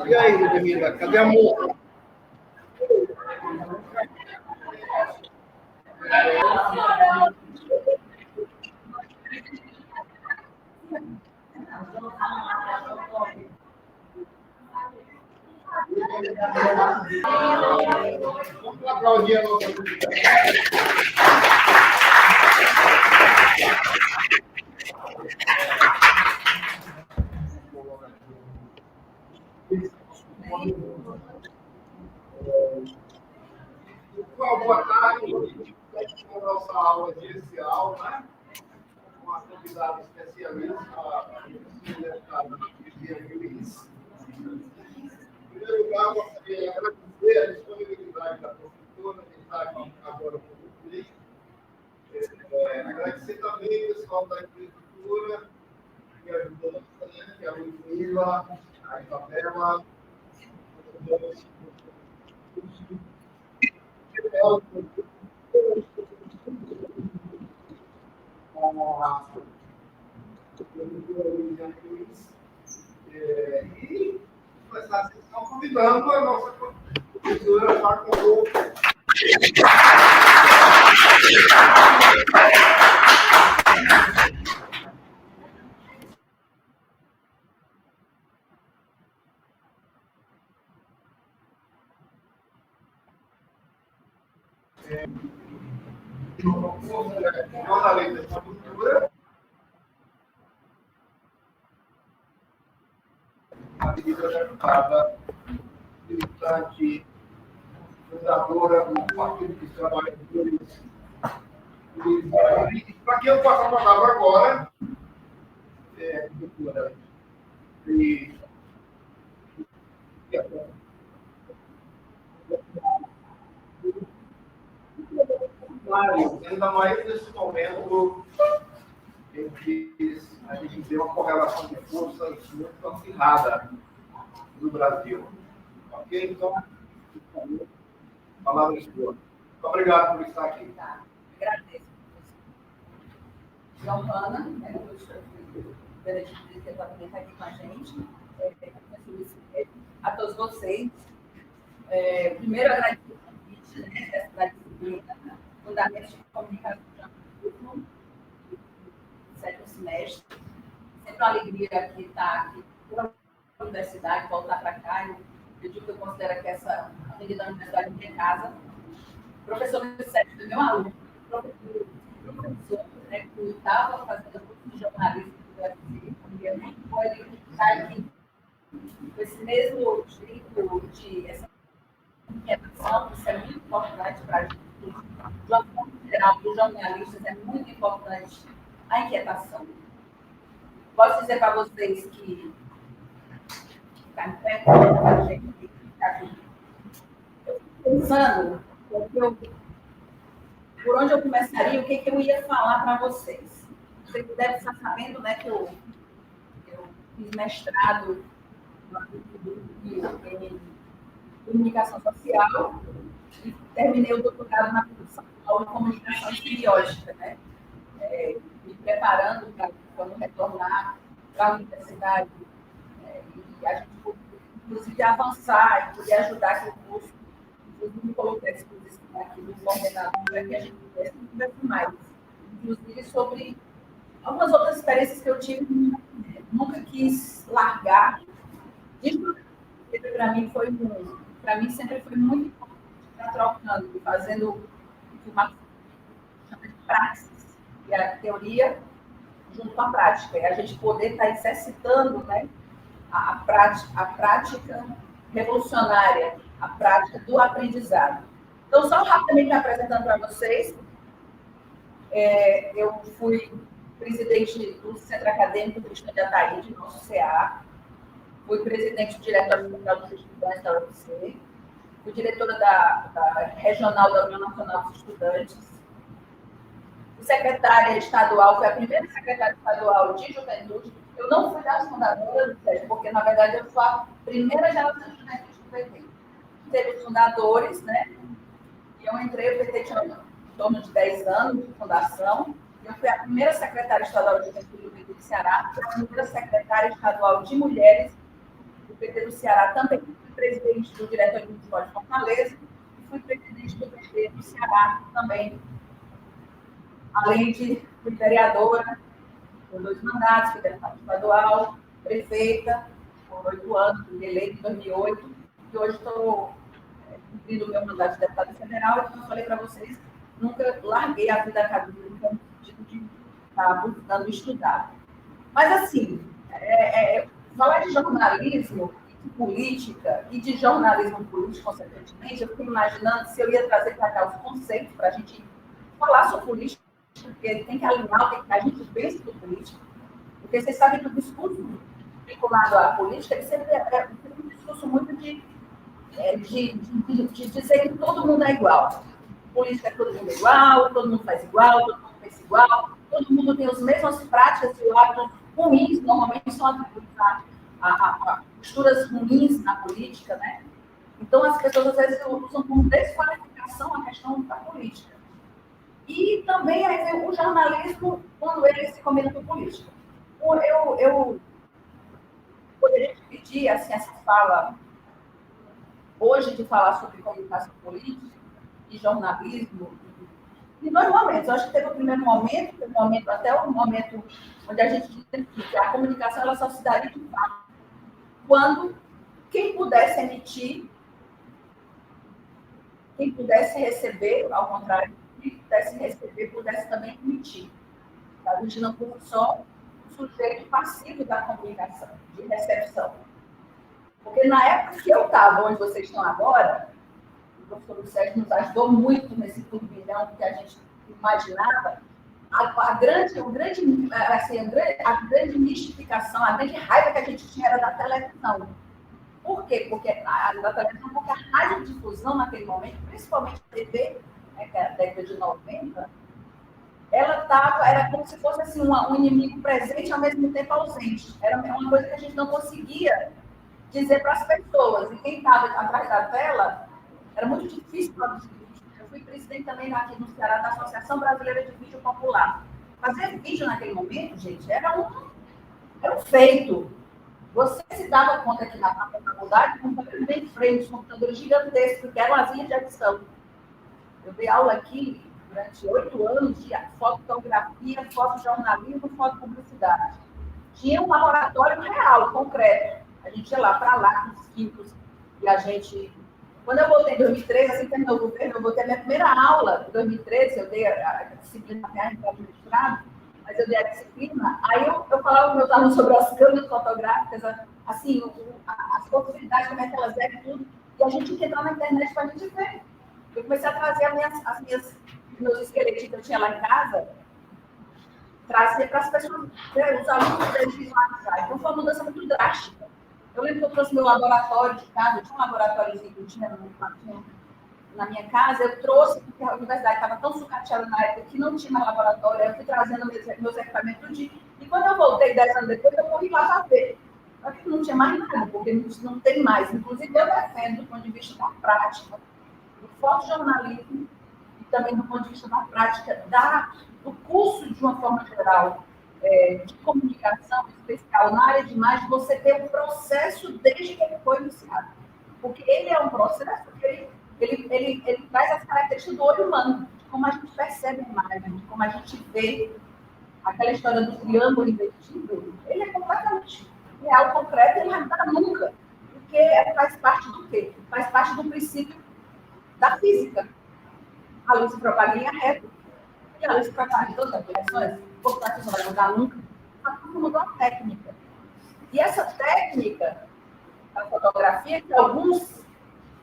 E aí, Ludmila, cadê a moça? Vamos aplaudir a nossa. Boa tarde, a nossa aula inicial, né? Uma convidada especialista, a deputada Viviane Luiz. Em primeiro lugar, gostaria de agradecer a disponibilidade da professora que está aqui agora conosco. Agradecer também o pessoal da infraestrutura, que ajudou bastante, a Ludmila, a Isabela, e começar a sessão convidando a nossa professora a estar conosco. Jornalista da cultura, a ministra deputada, militante, fundadora do Partido dos Trabalhadores. Para quem eu passo a palavra agora, doutora, ainda mais nesse momento em que a gente vê uma correlação de forças muito acirrada no Brasil. Ok? Então, palavra sua. Muito obrigado por estar aqui. Tá. Agradeço. Giovana, professora de departamento aqui com a gente, a todos vocês. Primeiro, agradeço o convite da disciplina Fundamentos de Comunicação e Jornalismo, sétimo semestre. Sempre uma alegria aqui estar aqui pela universidade, voltar para cá. Eu digo que eu considero que essa avenida da universidade é minha casa. Professor Luiz Sérgio é meu aluno, professor, né, que estava fazendo curso de jornalismo do UFC, e ele está aqui com esse mesmo tipo de essa inquietação, isso é muito importante para a gente. De uma forma geral, para os jornalistas, é muito importante a inquietação. Posso dizer para vocês que ficar em pé, a gente ficar aqui. Eu fico pensando por onde eu começaria, o que eu ia falar para vocês. Vocês devem estar sabendo, né, que eu fiz mestrado em comunicação social e terminei o doutorado na produção de comunicação simbiótica, né? Me preparando para quando retornar para a universidade e a gente poder, inclusive, avançar e poder ajudar que o curso, inclusive, me coloquei à disposição aqui do coordenador para que a gente pudesse conversar mais, inclusive sobre algumas outras experiências que eu tive, nunca quis largar. Para mim sempre foi muito importante estar trocando, fazendo uma praxis e a teoria junto com a prática, e a gente poder estar exercitando, né, a prática revolucionária, a prática do aprendizado. Então, só rapidamente me apresentando para vocês, eu fui presidente do Centro Acadêmico Cristão de Ataíde, nosso CA, fui presidente do Diretório Central dos Estudantes da UFC, fui diretora da Regional da União Nacional dos Estudantes, fui secretária estadual, fui a primeira secretária estadual de juventude. Eu não fui das fundadoras, porque, na verdade, eu sou a primeira geração de juventude do PT. Teve os fundadores, né? E eu entrei, o PT tinha em torno de 10 anos de fundação. Eu fui a primeira secretária estadual de juventude do PT do Ceará, fui a primeira secretária estadual de mulheres do PT do Ceará também. Fui presidente do Diretório Municipal de Fortaleza e fui presidente do PT do Ceará também. Além de fui vereadora por 2 mandatos, fui deputada estadual, prefeita por 8 anos, fui eleita em 2008, e hoje estou cumprindo o meu mandato de deputada federal, e como eu falei para vocês, nunca larguei a vida acadêmica no sentido de estar buscando estudar. Mas, assim, falar de jornalismo, de política e de jornalismo político, consequentemente, eu fico imaginando se eu ia trazer para cá os conceitos para a gente falar sobre política, porque tem que alinhar o que a gente pensa do político. Porque vocês sabem que o discurso vinculado à política ele sempre é um discurso muito de dizer que todo mundo é igual. Política é todo mundo igual, todo mundo faz igual, todo mundo pensa igual, todo mundo tem as mesmas práticas e hábitos ruins, normalmente são atribuídos a posturas ruins na política, né? Então, as pessoas, às vezes, usam como desqualificação a questão da política. E também o jornalismo, quando ele se combina com política. Eu poderia dividir assim, essa fala hoje de falar sobre comunicação política e jornalismo em 2 momentos. Eu acho que teve o primeiro momento, até o momento onde a gente diz que a comunicação ela só se daria de fato quando quem pudesse emitir, quem pudesse receber, ao contrário, quem pudesse receber, pudesse também emitir. A gente não fosse só o sujeito passivo da comunicação, de recepção. Porque na época que eu estava, onde vocês estão agora, o professor Sérgio nos ajudou muito nesse turbilhão que a gente imaginava, a grande mistificação, a grande raiva que a gente tinha era da televisão. Por quê? Porque a radiodifusão naquele momento, principalmente a TV, né, que é a década de 90, era como se fosse assim, um inimigo presente e ao mesmo tempo ausente. Era uma coisa que a gente não conseguia dizer para as pessoas. E quem estava atrás da tela, era muito difícil produzir vídeo. Eu fui presidente também aqui no Ceará da Associação Brasileira de Vídeo Popular. Fazer vídeo naquele momento, gente, era um feito. Você se dava conta que na faculdade, computadores bem frente, computadores gigantescos, que eram as linhas de edição. Eu dei aula aqui durante 8 anos de fotografia, fotojornalismo, fotopublicidade. Tinha um laboratório real, concreto. A gente ia lá para lá com os químicos e a gente... Quando eu voltei em 2013, assim que terminou o governo, eu voltei a minha primeira aula. Em 2013, eu dei a disciplina do mestrado, mas eu dei a disciplina. Aí eu falava com meus alunos sobre as câmeras fotográficas, assim, as possibilidades, como é que elas eram e tudo. E a gente tinha que entrar na internet para a gente ver. Eu comecei a trazer meus esqueletinhos que eu tinha lá em casa. trazer para as pessoas, os alunos deles visualizarem. Então, foi uma mudança muito drástica. Eu lembro que eu trouxe meu laboratório de casa, eu tinha um laboratóriozinho que eu tinha na minha casa, eu trouxe, porque a universidade estava tão sucateada na época que não tinha mais laboratório, eu fui trazendo meus equipamentos e quando eu voltei 10 anos depois, eu corri lá para ver. Só que não tinha mais nada, porque não tem mais. Inclusive, eu defendo, do ponto de vista da prática, do fotojornalismo, e também do ponto de vista da prática do curso, de uma forma geral, de comunicação especial na área de imagem, você ter um processo desde que ele foi iniciado. Porque ele é um processo que ele traz as características do olho humano, de como a gente percebe a imagem, de como a gente vê aquela história do triângulo invertido, ele é completamente real, concreto, ele não vai mudar nunca. Porque faz parte do quê? Faz parte do princípio da física. A luz se propaga em linha reta. E a luz se propaga em todas as direções. Portanto, não vai mudar nunca. Mas tudo mudou a técnica. E essa técnica da fotografia, que alguns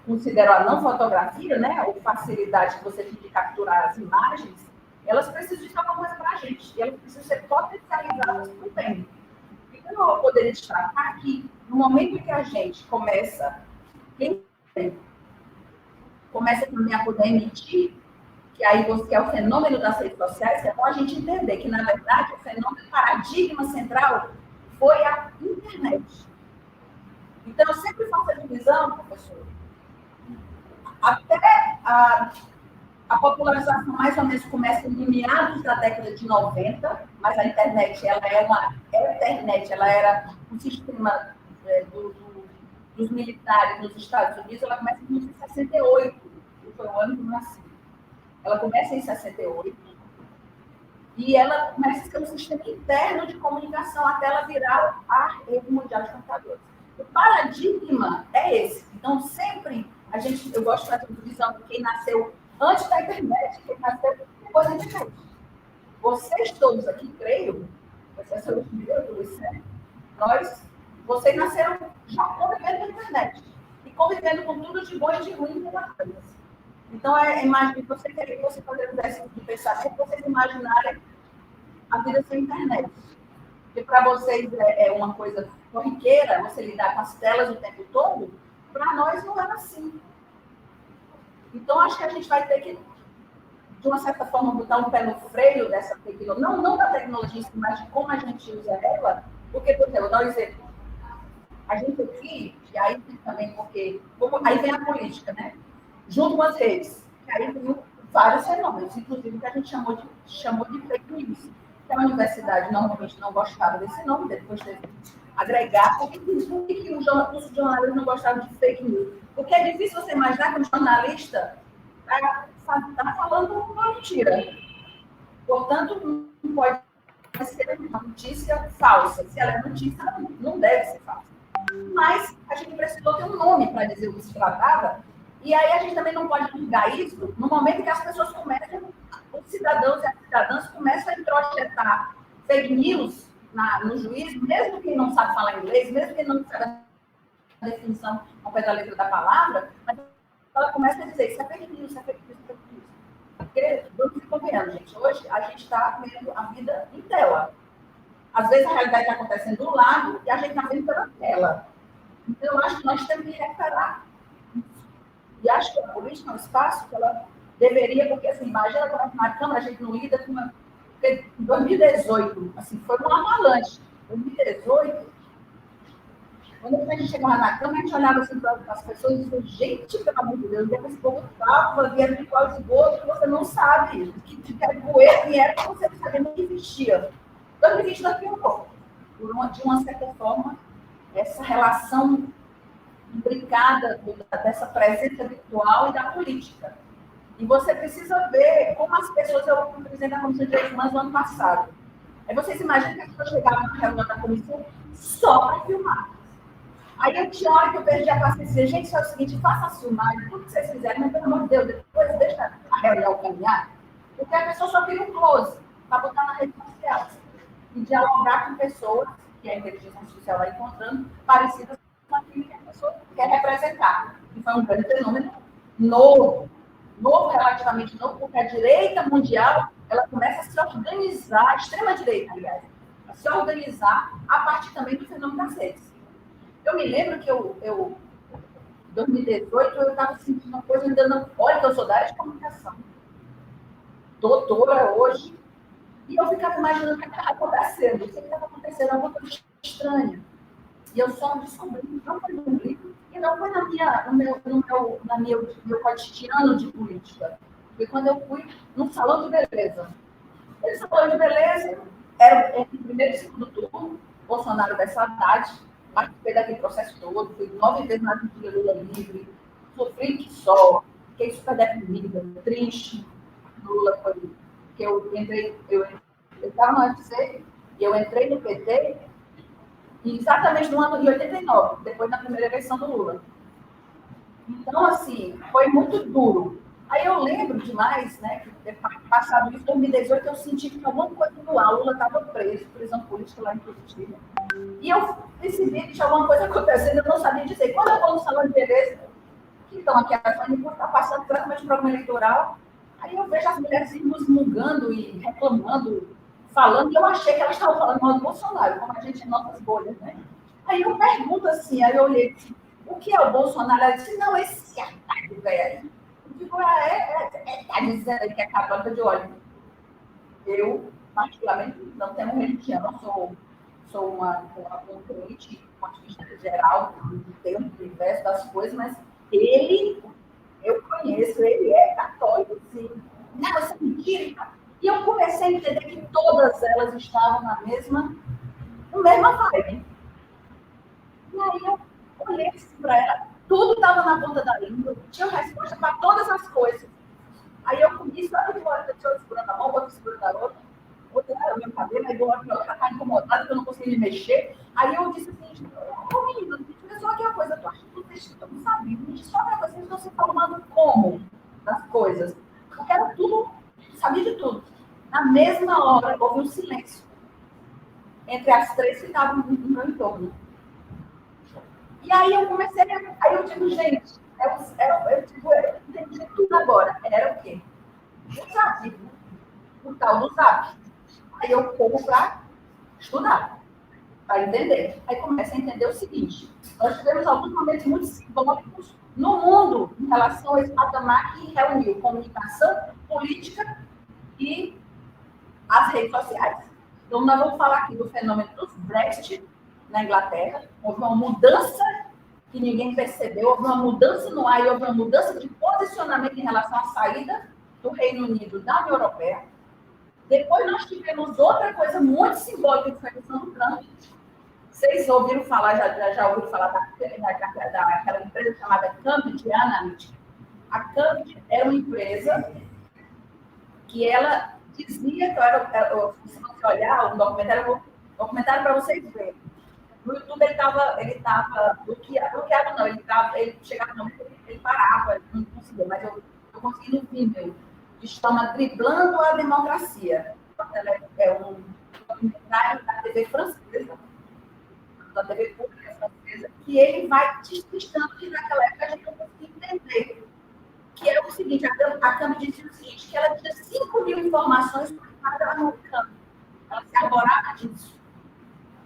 consideram a não fotografia, né, ou facilidade que você tem de capturar as imagens, elas precisam de alguma coisa para a gente. E elas precisam ser potencializadas por bem. Então, eu vou poder destacar que, no momento que a gente começa também a poder emitir, que aí que é o fenômeno das redes sociais, é bom a gente entender que, na verdade, o fenômeno paradigma central foi a internet. Então, eu sempre faço a divisão, professor, até a popularização mais ou menos começa em meados da década de 90, mas a internet, ela era um sistema dos militares nos Estados Unidos, ela começa em 1968, que foi o ano que eu nasci. Ela começa em 68 e ela começa a ser um sistema interno de comunicação até ela virar a rede mundial de computadores. O paradigma é esse. Então, sempre, eu gosto de fazer uma divisão de quem nasceu antes da internet, quem nasceu depois da internet. Vocês todos aqui, creio, professor Luiz, vocês nasceram já convivendo com a internet e convivendo com tudo de bom e de ruim pela coisa. Então, você fazer um exercício de pensamento, vocês imaginarem a vida sem internet. Porque para vocês é uma coisa corriqueira, você lidar com as telas o tempo todo, para nós não era assim. Então, acho que a gente vai ter que, de uma certa forma, botar um pé no freio dessa tecnologia, não da tecnologia, mas de como a gente usa ela, porque, por exemplo, vou dar um exemplo. A gente aqui, e aí também, porque aí vem a política, né? Junto com as redes, que aí tem vários fenômenos, inclusive o que a gente chamou de fake news. Que a universidade normalmente não gostava desse nome, depois teve que agregar. Por que os jornalistas não gostavam de fake news? Porque é difícil você imaginar que um jornalista está falando uma mentira. Portanto, não pode ser uma notícia falsa. Se ela é notícia, não deve ser falsa. Mas a gente precisou ter um nome para dizer o que se tratava. E aí a gente também não pode julgar isso no momento que as pessoas começam, os cidadãos e as cidadãs começam a introjetar fake news no juiz, mesmo quem não sabe falar inglês, mesmo quem não sabe a definição ao pé da letra da palavra, mas ela começa a dizer, isso é fake news, isso é fake news, isso é fake news. Porque, vamos se convenhando, gente, hoje a gente está vendo a vida em tela. Às vezes a realidade está acontecendo do lado e a gente está vendo pela tela. Então, eu acho que nós temos que reparar. E acho que a política é um espaço que ela deveria, porque assim, imagina quando na Câmara a gente não lida com uma. Porque em 2018, assim, foi uma avalanche. Em 2018, quando a gente chegava na Câmara, a gente olhava assim para as pessoas e dizia, gente, pelo amor de Deus, esse povo estava, vieram de qual esgoto, que você não sabe, que era poeira, e era que você não sabia nem que existia. 2020 daqui um pouco. De uma certa forma, essa relação implicada dessa presença virtual e da política. E você precisa ver como as pessoas... Eu fui presidente da Comissão de Direitos Humanos no ano passado. Aí vocês imaginam que as pessoas chegavam na reunião da comissão só para filmar. Aí eu tinha hora que eu perdi a paciência. Gente, só é o seguinte, faça a filmagem, tudo que vocês fizerem, mas pelo amor de Deus, depois deixa a reunião caminhar, porque a pessoa só queria um close para botar na rede social. E dialogar com pessoas, que a inteligência artificial vai encontrando, parecidas com aquilo que a pessoa quer representar. E foi um grande fenômeno novo relativamente novo, porque a direita mundial ela começa a se organizar, a extrema-direita, aliás, a se organizar a partir também do fenômeno das redes. Eu me lembro que em 2018, eu estava sentindo uma coisa, ainda não. Olha, que eu sou da área de comunicação, doutora hoje, e eu ficava imaginando o que estava acontecendo, o que estava acontecendo, alguma coisa estranha. E eu só descobri, não foi no livro, e não foi no meu cotidiano de política. Foi quando eu fui num salão de beleza. Esse salão de beleza era entre o primeiro e o segundo turno, Bolsonaro dessa Haddad, participei daquele processo todo, fui 9 vezes na vigília Lula livre, sofri que só, fiquei super deprimida, triste. Lula foi que eu estava no UFC, e eu entrei no PT exatamente no ano de 89, depois da primeira eleição do Lula. Então, assim, foi muito duro. Aí eu lembro demais, né, que passado isso, em 2018, eu senti que alguma coisa no ar, o Lula estava preso, prisão política lá em Curitiba. E eu percebi que tinha alguma coisa acontecendo, eu não sabia dizer. Quando eu vou no salão de beleza, que estão aqui, a Sônia está passando exatamente o programa eleitoral, aí eu vejo as mulheres se musmungando e reclamando, falando, e eu achei que elas estavam falando mal do Bolsonaro, como a gente em nossas bolhas, né? Aí eu pergunto assim, aí eu olhei assim, o que é o Bolsonaro? Ela disse, não, esse ataque velho aí. Eu digo, tá dizendo aí que é católica de óleo. Eu, particularmente, não tenho religião, sou um crente, do ponto de vista geral, do termo, do universo, das coisas, mas ele, eu conheço, ele é católico, sim. Não, isso é mentira. E eu comecei a entender que todas elas estavam na mesma vibe. E aí eu olhei assim para ela, tudo estava na ponta da língua, tinha resposta para todas as coisas. Aí eu comi, sabe que hora que eu segurando a mão, outra segurando a outra era o meu cabelo, aí do lado para outra, estava incomodada, que eu não conseguia me mexer. Aí eu disse assim, ô menino, olha só aqui uma coisa, tu acha que vocês estão sabendo? Me diz só para vocês estão se formando como das coisas. Porque era tudo, sabia de tudo. Na mesma hora, houve um silêncio entre as três que estavam no meu entorno. E aí eu comecei, aí eu digo, gente, eu entendi tudo agora. Era o quê? O Zap, o tal do Zap. Aí eu corro para estudar, para entender. Aí começa a entender o seguinte, nós tivemos alguns momentos muito simbólicos no mundo em relação a esse patamar que reuniu comunicação, política e as redes sociais. Então, nós vamos falar aqui do fenômeno dos Brexit na Inglaterra. Houve uma mudança que ninguém percebeu, houve uma mudança no ar e houve uma mudança de posicionamento em relação à saída do Reino Unido da União Europeia. Depois nós tivemos outra coisa muito simbólica, que foi a questão do Trump. Vocês ouviram falar, já ouviram falar daquela empresa chamada Cambridge Analytica? A Cambridge era uma empresa que ela dizia que se você olhar um documentário para vocês verem. No YouTube ele estava bloqueado, não, ele chegava no momento, ele parava, ele não conseguia, mas eu consegui no Vimeo, que chama Driblando a Democracia. Ela é um documentário da TV francesa, da TV pública francesa, que ele vai destrinchando que naquela época a gente não conseguia entender. Que era o seguinte, a Cambridge dizia o seguinte, que ela tinha 5.000 informações sobre cada americano. Ela se arvorava disso.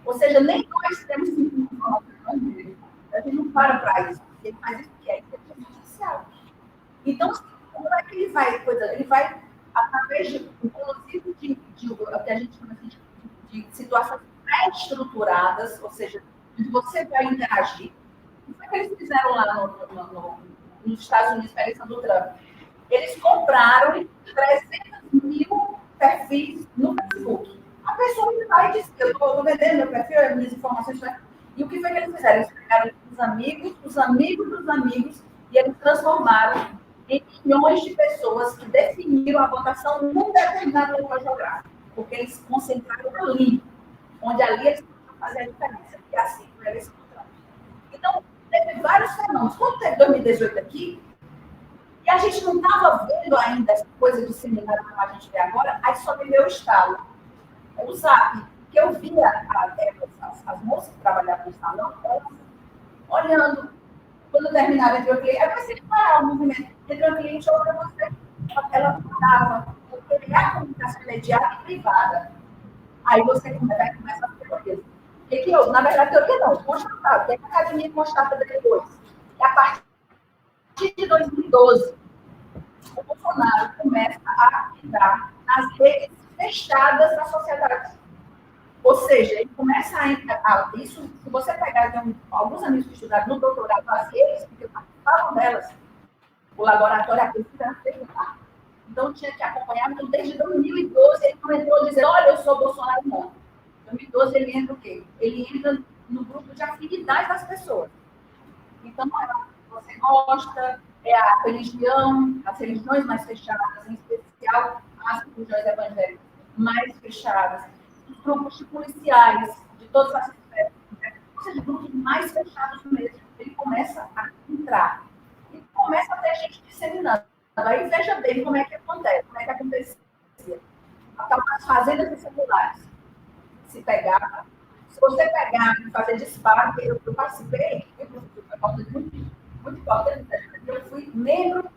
Ou seja, nem nós temos 5.000 informações dele. A gente não para isso. Ele faz isso porque é inteligência artificial. Então, como é que ele vai? Ele vai, através de, inclusive, de o que a gente chama assim, de situações pré-estruturadas, ou seja, onde você vai interagir. O que eles fizeram lá nos Estados Unidos, para a eleição do Trump? Eles compraram 300.000 perfis no Facebook. A pessoa vai dizer, eu estou vendendo meu perfil, as minhas informações. E o que foi que eles fizeram? Eles pegaram os amigos dos amigos, e eles transformaram em milhões de pessoas que definiram a votação num determinado local geográfico. Porque eles concentraram ali, onde ali eles podiam fazer a diferença. E assim foi a eleição do Trump. Então, teve vários fenômenos. Quando teve 2018 aqui, e a gente não estava vendo ainda essa coisa disseminada como a gente vê agora, aí só me deu o estalo. O Zap, que eu via as moças que trabalhavam no salão, olhando, quando terminava entre o cliente, aí você parar o movimento entre o cliente ou para você, ela parava, porque é a comunicação imediata e privada. Aí você começa a ter teoria. O que houve? Na verdade, teoria não, constatado. O que a academia constata depois? Que a partir de 2012, o Bolsonaro começa a entrar nas redes fechadas da sociedade. Ou seja, ele começa a isso, se você pegar, tem alguns amigos que estudaram no doutorado as redes, porque participavam delas, o laboratório, a pesquisa era feita lá. Então, tinha que acompanhar, então, desde 2012, ele começou a dizer, olha, eu sou Bolsonaro, não. Em 2012, ele entra o quê? Ele entra no grupo de afinidade das pessoas. Então, você gosta, é a religião, as religiões mais fechadas, em especial as religiões evangélicas mais fechadas, os grupos policiais, de todas as esferas, ou seja, grupos mais fechados mesmo, ele começa a entrar. E começa a ter gente disseminando. Aí veja bem como é que acontece, como é que acontecia. As fazendas de celulares se pegava. Se você pegar e fazer disparo, eu participei, muito importante, eu fui membro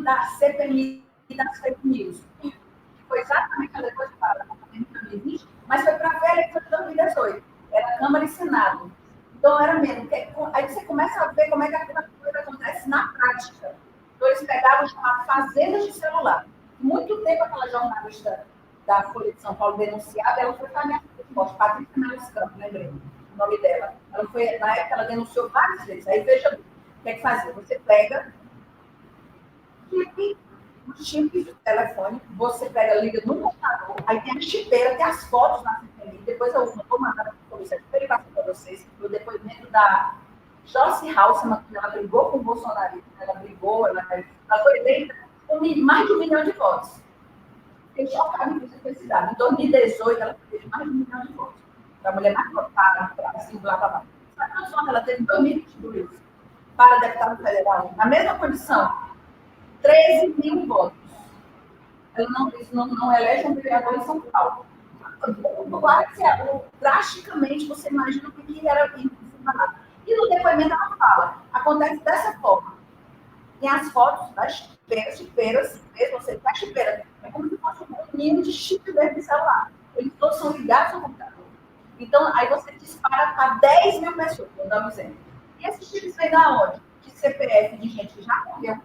da CPMI e das fake news. Foi exatamente depois que fala, em 2020, mas foi para a velha que foi em 2018. Era Câmara e Senado. Então, era mesmo. Aí você começa a ver como é que a coisa acontece na prática. Então, eles pegavam chamadas fazendas de celular. Muito tempo aquela jornalista da Folha de São Paulo denunciada, ela foi para a minha morte, Patrícia Melos Campos, lembrei o nome dela. Ela foi, na época, ela denunciou várias vezes. Aí, veja o que é que fazia. Você pega os chips de telefone, você pega, liga no computador, aí tem a chipeira, tem as fotos na CPMI, depois eu vou mandar para a polícia para vocês, o depoimento da Joyce Halseman, que ela brigou com o Bolsonaro, ela foi eleita com mais de 1 milhão de votos. Fiquei chocada com esse dado. Em 2018, ela teve mais de 1 milhão de votos. Foi a mulher mais votada para singular para baixo. Ela teve 2022 para deputado federal, na mesma condição. 13 mil votos. Isso não elege um vereador em São Paulo. Drasticamente, você imagina o que era isso. E no depoimento ela fala, acontece dessa forma. Tem as fotos das chipeiras, você faz chipeira, é como se fosse um ninho de chip dentro do celular. Eles todos são ligados ao computador. Então, aí você dispara para 10 mil pessoas, vou dar um exemplo. E esses chips vêm da onde? De CPF de gente que já morreu,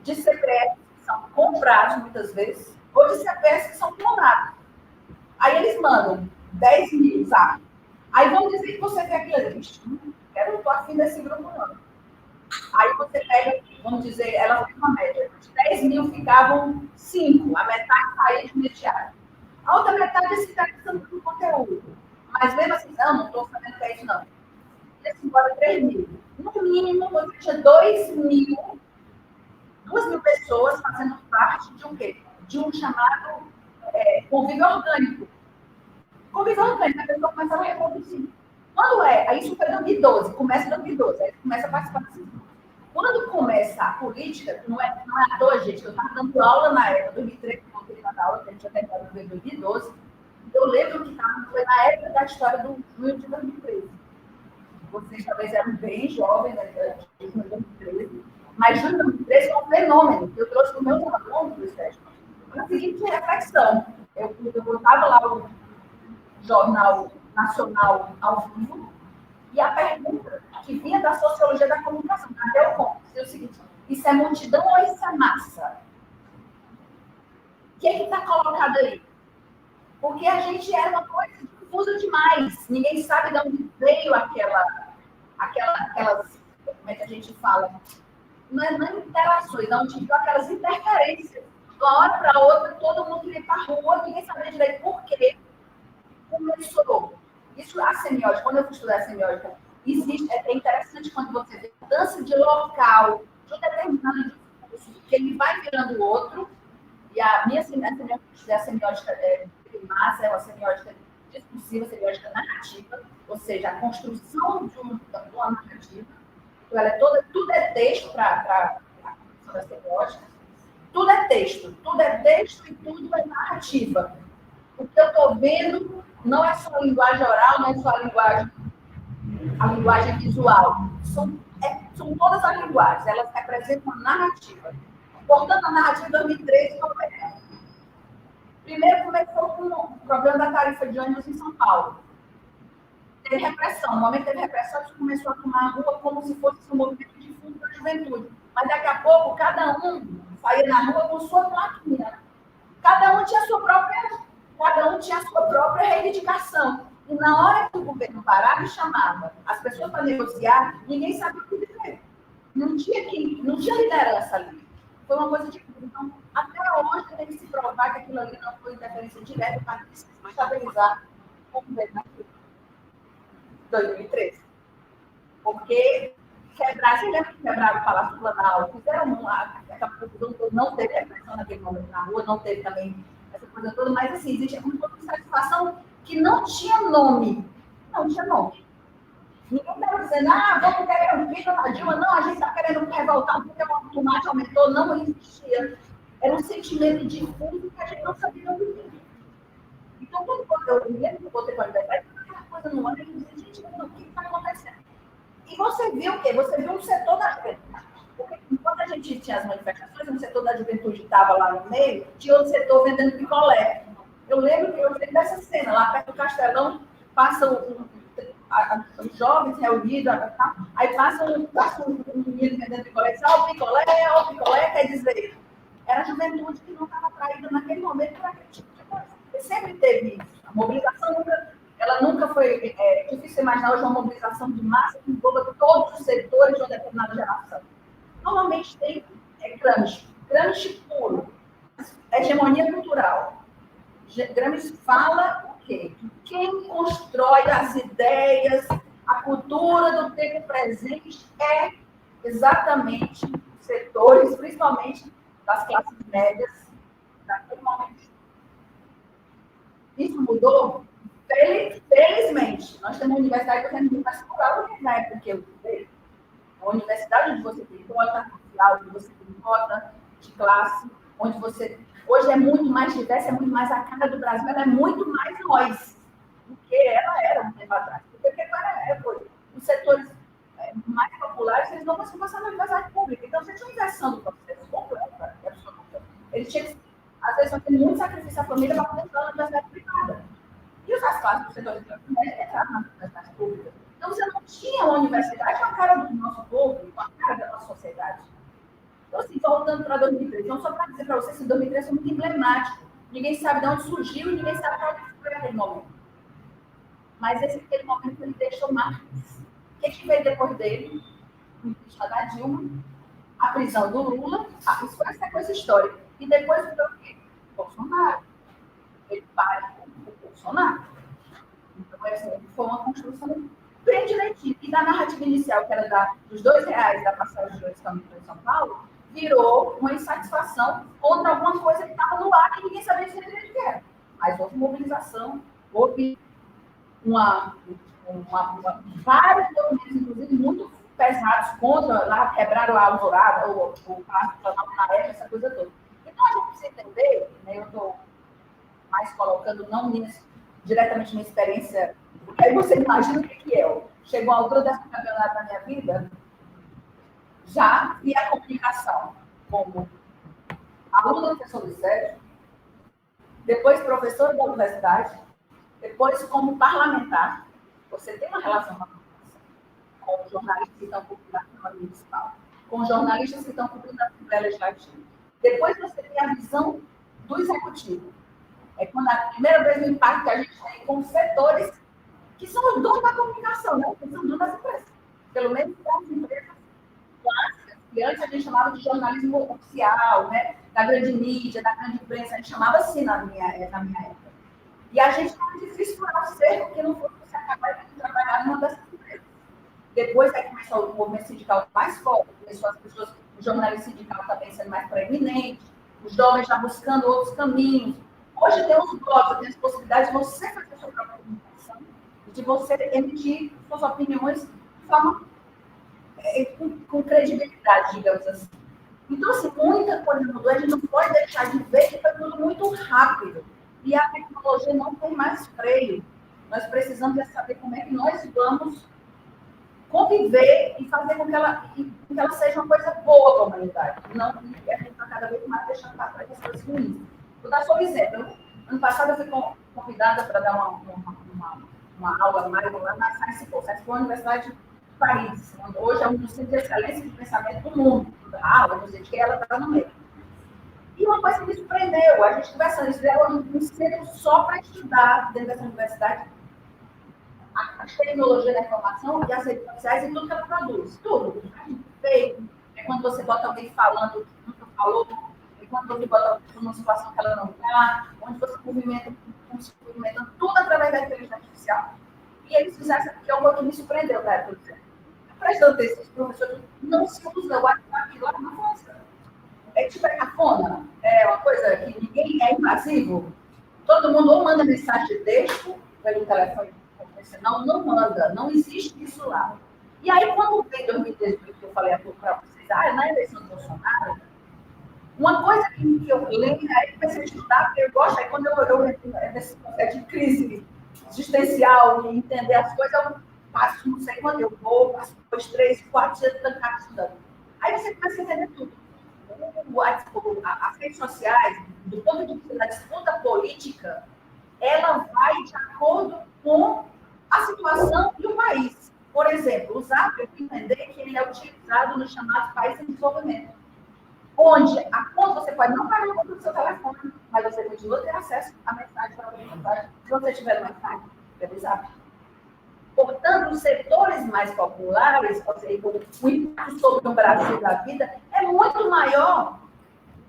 de CPF que são comprados muitas vezes, ou de CPF que são clonados. Aí eles mandam 10 mil, sabe? Aí vamos dizer que você quer aquilo ali. Eu não estou afim desse grupo, não. Aí você pega, vamos dizer, ela fez uma média. De 10 mil ficavam 5, a metade saía de imediato. A outra metade se está gastando com conteúdo. Mas mesmo assim, não estou sabendo que é isso, não. E assim, bora 3 mil. No mínimo, você tinha 2 mil pessoas fazendo parte de um quê? De um chamado convívio orgânico. Convívio orgânico, a pessoa começa a reproduzir. Quando aí isso foi em 2012, começa em 2012, aí começa a participar assim. Quando começa a política, não é à toa, gente, eu estava dando aula na época, 2013, eu voltei para dar aula, que a gente já terminou em 2012, eu lembro que foi na época da história do junho de 2013. Vocês talvez eram bem jovens, né, de 2013, mas junho de 2013 foi um fenômeno que eu trouxe para o meu aluno do SESC. Na seguinte reflexão, eu botava lá o Jornal Nacional ao vivo, e a pergunta que vinha da sociologia da comunicação, até o ponto, é o seguinte: isso é multidão ou isso é massa? O que é que está colocado aí? Porque a gente era uma coisa difusa demais, ninguém sabe de onde veio aquelas, como é que a gente fala? Não é interações, não, tipo aquelas interferências. De uma hora para outra, todo mundo ia para a rua, ninguém sabia direito por quê. Começou. Isso, a semiótica, quando eu fui estudar a semiótica, é interessante quando você vê mudança de local, de um determinado discurso, que ele vai virando outro, e a minha semiótica de massa é uma semiótica discursiva, semiótica narrativa, ou seja, a construção de uma narrativa. Então, ela é tudo é texto para a construção da semiótica, tudo é texto e tudo é narrativa. O que eu estou vendo não é só a linguagem oral, não é só a linguagem visual. São todas as linguagens, elas representam uma narrativa. Portanto, a narrativa de 2013 não é. Primeiro começou com o problema da tarifa de ônibus em São Paulo. Teve repressão. No momento que teve repressão, a gente começou a tomar a rua como se fosse um movimento de fundo da juventude. Mas daqui a pouco, cada um saía na rua com sua plaquinha. Cada um tinha a sua própria reivindicação. E na hora que o governo parava e chamava as pessoas para negociar, ninguém sabia o que dizer. Não tinha liderança ali. Foi uma coisa de... Então, até hoje tem que se provar que aquilo ali não foi interferência direta para estabilizar o governo aqui. 2013. Porque quebraram o Palácio Planalto, fizeram aquela confusão toda, não teve repressão naquele momento na rua, não teve também essa coisa toda, mas assim, existe uma satisfação que não tinha nome. Não tinha nome. Ninguém estava dizendo, vamos querer um pico na Dilma. Não, a gente está querendo revoltar porque o tomate aumentou. Não existia. Era um sentimento difuso que a gente não sabia onde vinha. Então, quando eu me lembro que eu voltei para a universidade, aquela coisa no ano, eu dizia, gente, o que está acontecendo? E você viu o quê? Você viu um setor da juventude. Porque enquanto a gente tinha as manifestações, um setor da juventude estava lá no meio, tinha outro setor vendendo picolé. Eu lembro dessa cena, lá perto do Castelão, passam os jovens reunidos, aí passa um menino vendendo picolé, diz, ó o picolé, quer dizer, era a juventude que não estava atraída naquele momento por aquele tipo de coisa. E sempre teve isso. A mobilização nunca foi... difícil imaginar hoje uma mobilização de massa que envolva todos os setores de uma determinada geração. Normalmente tem Gramsci puro, hegemonia cultural. Gramsci fala o quê? Quem constrói as ideias, a cultura do tempo presente é exatamente os setores, principalmente das classes médias, daquele momento. Isso mudou? Felizmente. Nós temos uma universidade que é muito mais plural do que na época que eu estudei. Uma universidade onde você tem cota racial, onde você tem cota de classe, onde você... Hoje é muito mais diversa, é muito mais a cara do Brasil, ela é muito mais nós do que ela era um tempo atrás. Porque os setores mais populares, eles não conseguem passar na universidade pública. Então, você tinha uma inversão do processo completa. Ele tinha que, às vezes, ter muito sacrifício à família para poder entrar na universidade privada. E os classes do setor de classe entraram nas universidades públicas. Então, você não tinha uma universidade com a cara do nosso povo, com a cara da nossa sociedade. Então, assim, voltando para 2013, então, só para dizer para vocês que 2013 foi muito emblemático. Ninguém sabe de onde surgiu e ninguém sabe para onde foi aquele momento. Mas aquele momento ele deixou marcas. O que veio depois dele? O impeachment da Dilma, a prisão do Lula, isso foi essa coisa histórica. E depois foi o quê? Bolsonaro. Ele para o Bolsonaro. Então, foi uma construção bem direitinho. E da narrativa inicial, que era dos R$2 da passagem de 2 caminhos em São Paulo, virou uma insatisfação contra alguma coisa que estava no ar e ninguém sabia dizer o que era. Mas houve mobilização, houve vários documentos, inclusive, muito pesados contra, lá quebraram a Alvorada, o Palácio na época, essa coisa toda. Então, a gente precisa entender, né, eu estou mais colocando, não diretamente minha experiência, porque aí você imagina o que é. Chegou a altura dessa campeonato na minha vida, já, e a comunicação, como aluna do professor Luiz Sérgio, depois professora da universidade, depois como parlamentar, você tem uma relação com jornalistas que estão cumprindo a Câmara Municipal, com jornalistas que estão cumprindo a Assembleia Legislativa. Depois você tem a visão do executivo. É quando a primeira vez o impacto que a gente tem com setores que são os donos da comunicação, né? Que são donos das empresas. Pelo menos das empresas clássicas, que antes a gente chamava de jornalismo oficial, né? Da grande mídia, da grande imprensa, a gente chamava assim na minha época. E a gente não é difícil furar o cerco, porque não fosse você acabar de trabalhar numa dessas empresas. Depois aí começou o movimento sindical mais forte, começou as pessoas, o jornalismo sindical também sendo mais preeminente, os jovens já buscando outros caminhos. Hoje tem os blogs, tem as possibilidades de você fazer a sua própria comunicação, de você emitir suas opiniões de forma com credibilidade, digamos assim. Então, assim, muita coisa mudou, a gente não pode deixar de ver que foi tudo muito rápido. E a tecnologia não tem mais freio. Nós precisamos saber como é que nós vamos conviver e fazer com que ela seja uma coisa boa para a humanidade. Não que a gente está cada vez mais deixando para trás as coisas ruins. Vou dar só um exemplo. Ano passado eu fui convidada para dar uma aula mais lá na Sciences Po. Sciences Po é a Universidade de Paris. Hoje é um dos centros de excelência de pensamento do mundo. A aula, não sei de que, ela está no meio. E uma coisa que me surpreendeu, a gente conversando, eles fizeram um centro só para estudar dentro dessa universidade as tecnologias da informação e as redes sociais e tudo que ela produz. Tudo. Feio. É quando você bota alguém falando o que nunca falou, é quando você bota alguém numa situação que ela não está, onde você movimenta tudo através da inteligência artificial. E eles fizeram isso, que é uma que me surpreendeu, tá? Prestando atenção, professor, não se usa o WhatsApp lá na França. É tipo a cafona, é uma coisa que ninguém é invasivo. Todo mundo ou manda mensagem de texto pelo telefone, senão não manda, não existe isso lá. E aí, quando veio 2018, que eu falei para vocês, na eleição do Bolsonaro, uma coisa que eu lembro, aí comecei a estudar, porque eu gosto, aí quando eu nesse processo de crise existencial e entender as coisas, eu passo, não sei quando eu vou, passo 2, 3, 4 dias trancado estudando. Aí você começa a entender tudo. As redes sociais, do ponto de vista da disputa política, ela vai de acordo com a situação e o país. Por exemplo, o Zap, eu fui entender que ele é utilizado nos chamados países em desenvolvimento, onde a conta você pode não pagar a conta do seu telefone, mas você continua a ter acesso à mensagem para você. Se você tiver no Wi-Fi, pelo Zap. Portanto, os setores mais populares, ou seja, o impacto sobre o Brasil da vida é muito maior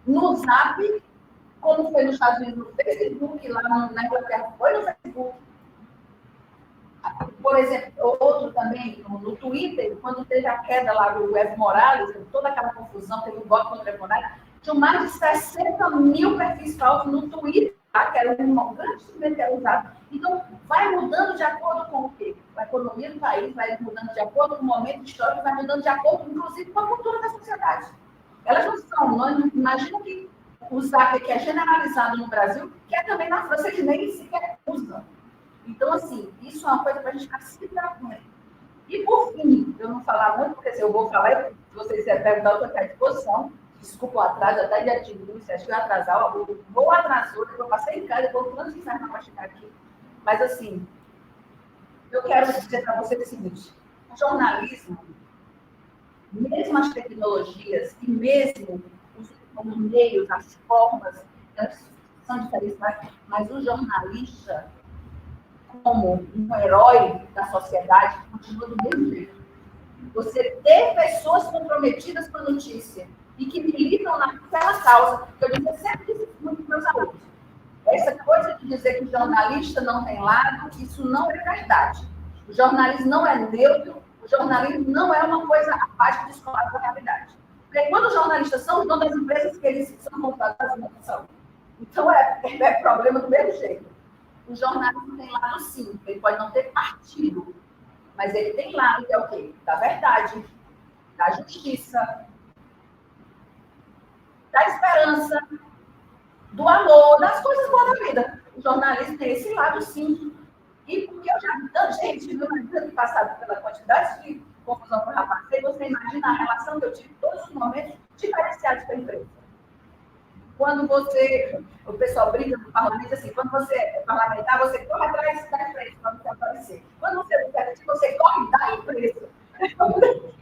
no Zap, como foi nos Estados Unidos, no Facebook, lá na Inglaterra, foi no Facebook. Por exemplo, outro também, no Twitter, quando teve a queda lá do Evo Morales, toda aquela confusão, teve um golpe contra o Evo Morales, tinham mais de 60 mil perfis falsos no Twitter, que era um grande instrumento que era usado. Então, vai mudando de acordo com o quê? A economia do país vai mudando de acordo com o momento histórico, vai mudando de acordo, inclusive, com a cultura da sociedade. Elas não são, imagina que o Zap, que é generalizado no Brasil, que é também na França, que nem sequer usa. Então, assim, isso é uma coisa para a gente ficar se preocupando. E, por fim, eu não falar muito, porque se eu vou falar, se vocês quiserem perguntar, eu estou à disposição. Desculpa o atraso, até dia de luz, acho que eu atrasar, o voo atrasou, eu passei em casa, eu vou tanto inferno para chegar aqui. Mas, assim, eu quero dizer para vocês o seguinte: o jornalismo, mesmo as tecnologias e mesmo os meios, as formas, são diferentes, mas o jornalista, como um herói da sociedade, continua do mesmo jeito. Você ter pessoas comprometidas com a notícia e que militam naquela causa, que eu sempre disse muito para os alunos. Essa coisa de dizer que o jornalista não tem lado, isso não é verdade. O jornalismo não é neutro, o jornalismo não é uma coisa apática descolada da realidade. Porque quando os jornalistas são os donos das empresas que eles são contratados, não são. Então é problema do mesmo jeito. O jornalismo tem lado sim, ele pode não ter partido, mas ele tem lado que é o quê? Da verdade, da justiça, da esperança, do amor, das coisas boas da vida. O jornalismo tem esse lado sim. E porque eu já vi tanta gente, viu, no ano passado, pela quantidade de confusão que eu já passei, você imagina a relação que eu tive em todos os momentos diferenciados com a empresa. Quando o pessoal brinca no parlamento, assim, quando você é parlamentar, você corre atrás da empresa para você aparecer. Quando você é executivo, você corre da empresa.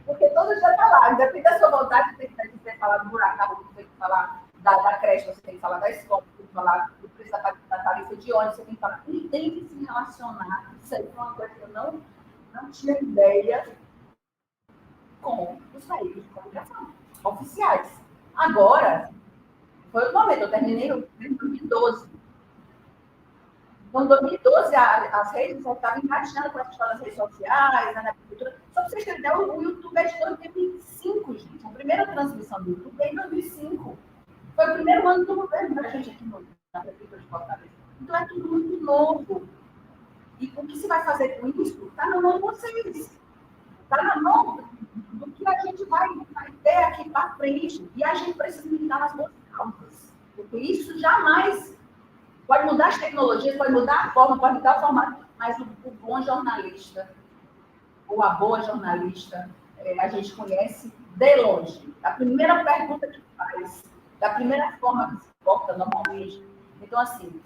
Porque todo dia está lá, independente da sua vontade, você tem que falar do buracão, você tem que falar da creche, você tem que falar da escola, você tem que falar do preço da tarifa de ônibus, você tem que falar. E tem que se relacionar. Isso aí foi uma coisa que eu não tinha ideia com os veículos de comunicação oficiais. Agora, foi o momento, eu terminei em 2012. Então, em 2012, as redes já estavam encaixando com essa história das redes sociais, na agricultura. Só para vocês terem ideia, o YouTube é de 2005, gente. A primeira transmissão do YouTube é em 2005. Foi o primeiro ano do governo da gente aqui na Prefeitura de Fortaleza. Então, é tudo muito novo. E o que se vai fazer com isso está na mão de vocês. Está na mão do que a gente vai ter aqui para frente. E a gente precisa militar nas boas causas. Porque isso jamais pode mudar as tecnologias, pode mudar a forma, pode mudar o formato, mas o bom jornalista, ou a boa jornalista, a gente conhece de longe. A primeira pergunta que faz, da primeira forma que se porta normalmente. Então, assim,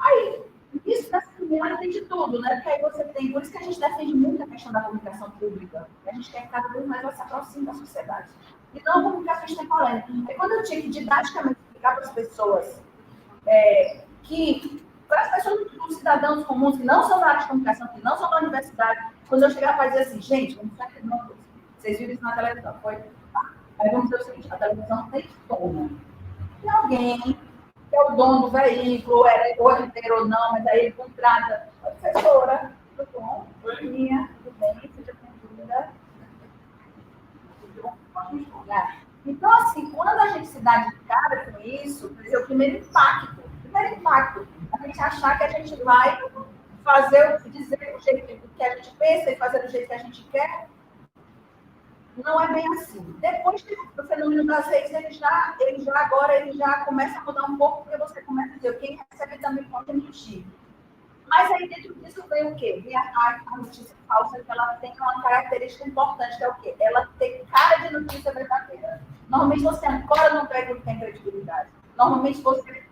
Aí, isso nessa primeira tem de tudo, né? Porque aí você tem, por isso que a gente defende muito a questão da comunicação pública. A gente quer que cada vez mais ela se aproxime da sociedade. E não a comunicação extemporânea. É quando eu tinha que didaticamente explicar para as pessoas para as pessoas, os cidadãos comuns que não são da área de comunicação, que não são da universidade, quando eu chegava para dizer assim, gente, vamos ficar aqui uma coisa. Vocês viram isso na televisão, foi? Tá. Aí vamos dizer o seguinte, a televisão tem dono. Tem alguém que é o dono do veículo, ou herdeiro ou não, mas aí ele contrata a professora, tudo bom? Oi, minha, tudo bem, seja bem-vinda. Então, assim, quando a gente se dá de cara com isso, é o primeiro impacto, a gente achar que a gente vai dizer o jeito que a gente pensa e fazer do jeito que a gente quer, não é bem assim. Depois que o fenômeno das redes, ele já começa a mudar um pouco, porque você começa a dizer, quem recebe também pode emitir. Mas aí dentro disso vem o quê? Vem a notícia falsa, que ela tem uma característica importante, que é o quê? Ela tem cara de notícia verdadeira. Normalmente você ancora no pé que tem credibilidade. Normalmente você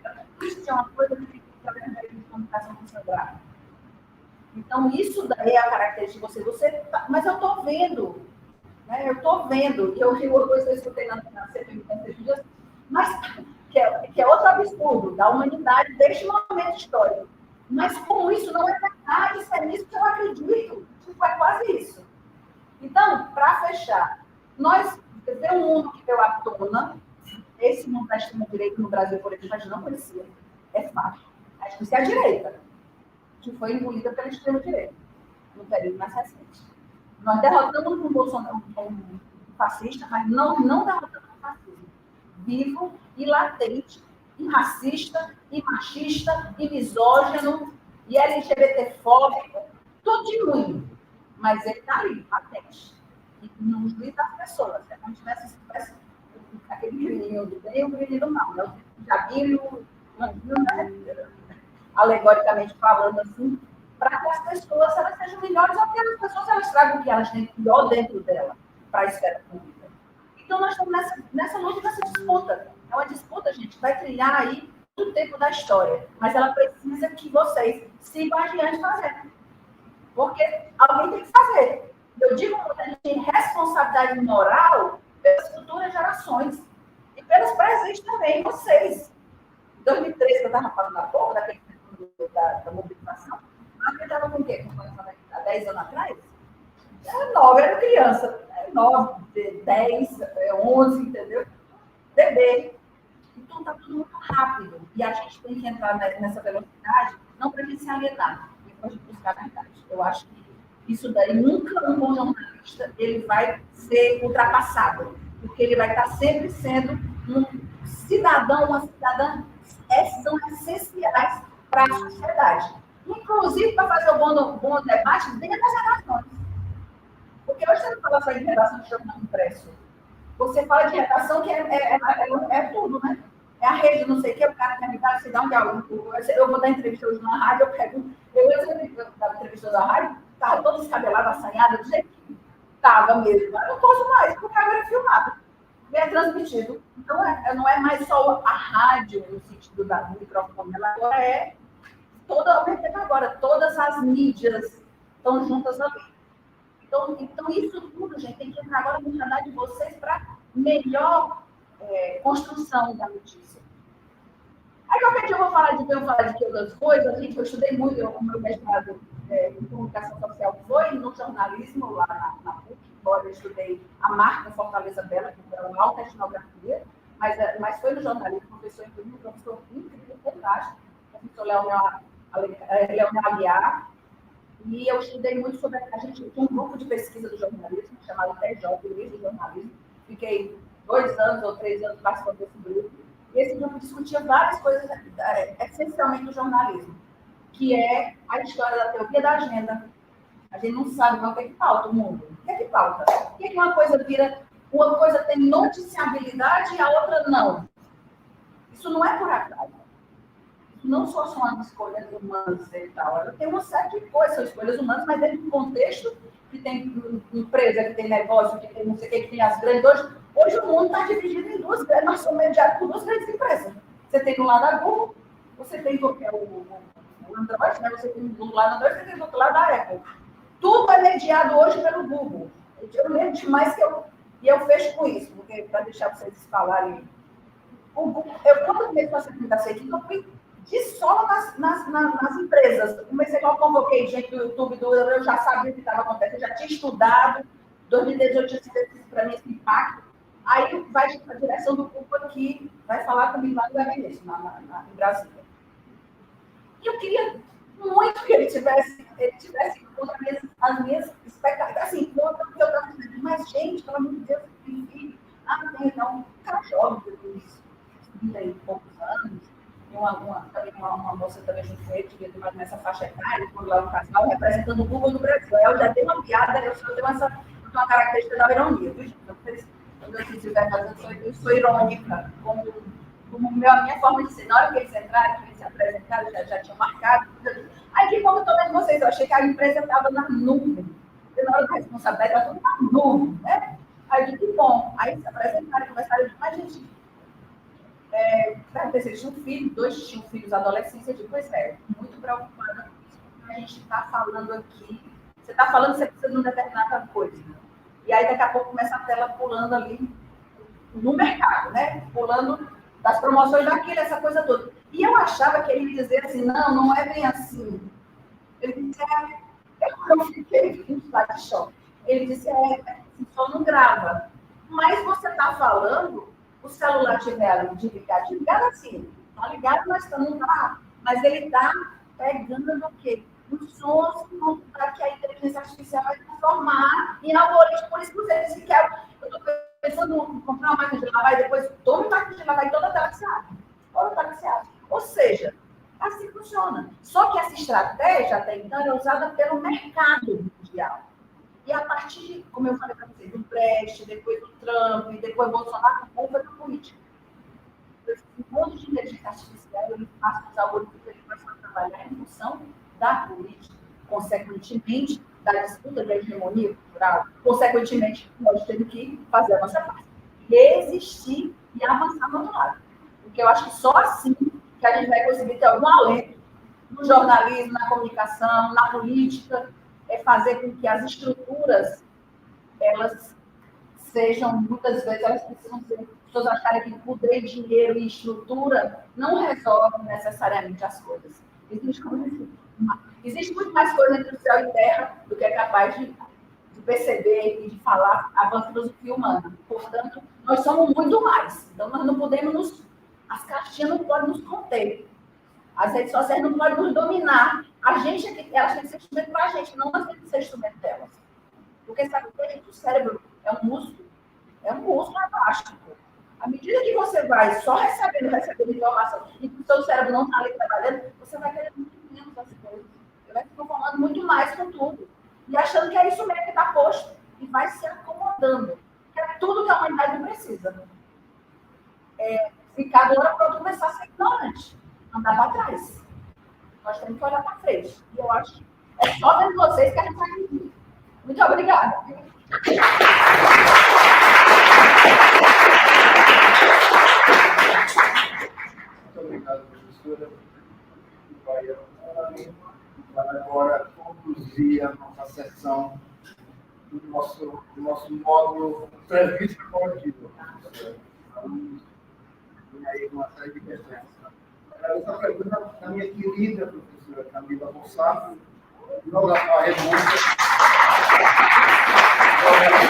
é uma coisa que tem que de comunicação concentrada. Então, isso daí é a característica de você. Mas eu estou vendo, né? Eu estou vendo, e eu vi uma coisa que eu escutei na CPMI esses dias, mas que é outro absurdo da humanidade deste momento histórico. Mas como isso não é verdade, isso é nisso que eu acredito. Tipo, é quase isso. Então, para fechar, nós temos um mundo que veio à tona, esse mundo da extrema-direita no Brasil, por exemplo, a gente não conhecia. É fato. A gente conhecia a direita, que foi engolida pela extrema-direita, no período mais recente. Nós derrotamos um Bolsonaro, um fascista, mas não derrotamos um fascismo. Vivo e latente, e racista, e machista, e misógino, e LGBTfóbico, tudo de ruim. Mas ele está ali, patente. E não juiz das pessoas. Se a gente tivesse aquele grilinho do bem e o grilinho do mal. Né? O diabinho, né? Alegoricamente falando assim, para que as pessoas elas sejam melhores, ou que as pessoas elas tragam o que elas têm pior dentro dela para a esfera pública. Então, nós estamos nessa luta, nessa disputa. É uma disputa, gente, que vai trilhar aí o tempo da história. Mas ela precisa que vocês sigam adiante fazendo. Porque alguém tem que fazer. Eu digo muito, a gente tem responsabilidade moral pelas futuras gerações. E pelos presentes também, vocês. Em 2013, que eu estava falando há pouco, da mobilização, eu acreditava com o quê? Há 10 anos atrás? Era 9, era criança. 9, 10, 11, entendeu? Bebê. Então, está tudo muito rápido. E a gente tem que entrar nessa velocidade, não para se alienar, depois de buscar a verdade. Eu acho que isso daí, nunca um bom jornalista ele vai ser ultrapassado, porque ele vai estar sempre sendo um cidadão, uma cidadã, são essenciais para a sociedade. Inclusive, para fazer o bom debate dentro das redações. Porque hoje você não fala só de redação de jornal impresso. Você fala de redação que é tudo, né? É a rede, não sei o que, o cara quer me dar, se dá um diálogo. Eu vou dar entrevista hoje na rádio, eu dava entrevista na rádio, estava toda descabelada, assanhada, do jeito que estava mesmo. Eu não posso mais, porque agora é filmado. E é transmitido. Então, não é mais só a rádio, no sentido do microfone, ela agora é agora, todas as mídias estão juntas ali. Então, isso tudo, gente, tem que entrar agora no canal de vocês para melhor construção da notícia. Aí, qualquer dia eu vou falar de outras coisas. Gente, eu estudei muito, o meu mestrado em comunicação social foi no jornalismo, lá na PUC, embora eu estudei a marca Fortaleza Bela, que era uma alta etnografia, mas foi no jornalismo, professor incrível, fantástico, o professor Leonel Aguiar. E eu estudei muito sobre. A gente tinha um grupo de pesquisa do jornalismo, chamado TJ, Luiz do Jornalismo. Fiquei 2 anos ou 3 anos participando desse grupo. E esse grupo discutia várias coisas, essencialmente do jornalismo, que é a história da teoria da agenda. A gente não sabe o que é que pauta o mundo. O que é que pauta? Por que uma coisa uma coisa tem noticiabilidade e a outra não? Isso não é por acaso. Não só são as escolhas humanas e tal, ela tem uma série de coisas, são escolhas humanas, mas dentro de um contexto que tem empresa, que tem negócio, que tem não sei o que tem as grandes. Hoje o mundo está dividido em duas grandes, nós somos mediados por 2 grandes empresas. Você tem do lado a Google, você tem o Android, né? Você tem do lado do Android, você tem do outro lado da Apple. Tudo é mediado hoje pelo Google. Eu lembro demais e eu fecho com isso, porque para deixar vocês falarem. Quando eu comecei a segunda aqui, eu fui de solo nas empresas. Eu comecei, eu convoquei gente do YouTube, eu já sabia o que estava acontecendo, eu já tinha estudado. 2018 tinha sido para mim esse impacto. Aí vai a direção do Google aqui, vai falar comigo lá no gabinete, em Brasília. E eu queria muito que ele tivesse com as minhas expectativas. Assim, eu estava dizendo, mas, gente, pelo amor de Deus, tem filho. Não, um cara jovem, tudo isso, 30 e poucos anos, e uma moça também junto com ele, que devia ter mais nessa faixa etária, por lá no casal, representando o Google no Brasil. Eu já dei uma piada, eu só tenho uma característica da ironia, viu, gente? Quando eu estiver fazendo, eu sou irônica, como a minha forma de ser. Na hora que eles entraram, que eles se apresentaram, já tinham marcado. Aí, que como eu estou vendo vocês, eu achei que a empresa estava na nuvem. E na hora da responsabilidade, estava tudo na nuvem, né? Aí, eu digo, bom, aí se apresentaram, conversaram, eu digo, mas, gente, perguntei se eles tinham filho, 2 tinham filhos adolescentes, eu digo, pois é, muito preocupada com isso que a gente está falando aqui. Você está falando que você precisa de uma determinada coisa. E aí, daqui a pouco, começa a tela pulando ali no mercado, né? Pulando das promoções daquilo, essa coisa toda. E eu achava que ele ia dizer assim, não é bem assim. Ele disse, eu fiquei em slide shock. Ele disse, só não grava. Mas você está falando, o celular estiver desligado assim, está ligado, mas não está. Mas ele está pegando o quê? Os sons para que a inteligência artificial vai transformar em algoritmo. Por isso que você disse que eu estou pensando em comprar uma máquina de lavar e depois tome máquina de lavar e toda a tela que se abre. Ou seja, assim funciona. Só que essa estratégia, até então, era usada pelo mercado mundial. E a partir de, como eu falei para vocês, do Brecht, depois do Trump, e depois do Bolsonaro, o povo é da política. O mundo de inteligência artificial, ele passa os algoritmos, ele começa a trabalhar em função da política, consequentemente, da disputa da hegemonia cultural, consequentemente, nós temos que fazer a nossa parte, resistir e avançar no outro lado. Porque eu acho que só assim que a gente vai conseguir ter algum alento no jornalismo, na comunicação, na política, fazer com que as estruturas, elas sejam, muitas vezes, elas precisam ser, as pessoas acharem que poder, dinheiro e estrutura não resolvem necessariamente as coisas. Existe muito mais coisa entre o céu e terra do que é capaz de perceber e de falar a filosofia humana. Portanto, nós somos muito mais. Então, nós não podemos as caixinhas não podem nos conter. As redes sociais não podem nos dominar. A gente, elas têm que ser instrumento para a gente, não nós temos que ser instrumento delas. Porque sabe o que? O cérebro é um músculo elástico. À medida que você vai só recebendo informação e que o seu cérebro não está ali trabalhando, você vai querer muito menos as coisas. Você vai se conformando muito mais com tudo. E achando que é isso mesmo que está posto. E vai se acomodando. Que é tudo que a humanidade não precisa. Ficar agora para começar a ser ignorante. Andar para trás. Nós temos que olhar para frente. E eu acho que é só vendo vocês que a gente vai entender. Muito obrigada. Muito obrigado, professora. Vai agora conduzir a nossa sessão do nosso módulo entrevista coletiva. E aí, uma série de questões. Essa pergunta da minha querida professora Camila Gonçalves, não da sua renúncia,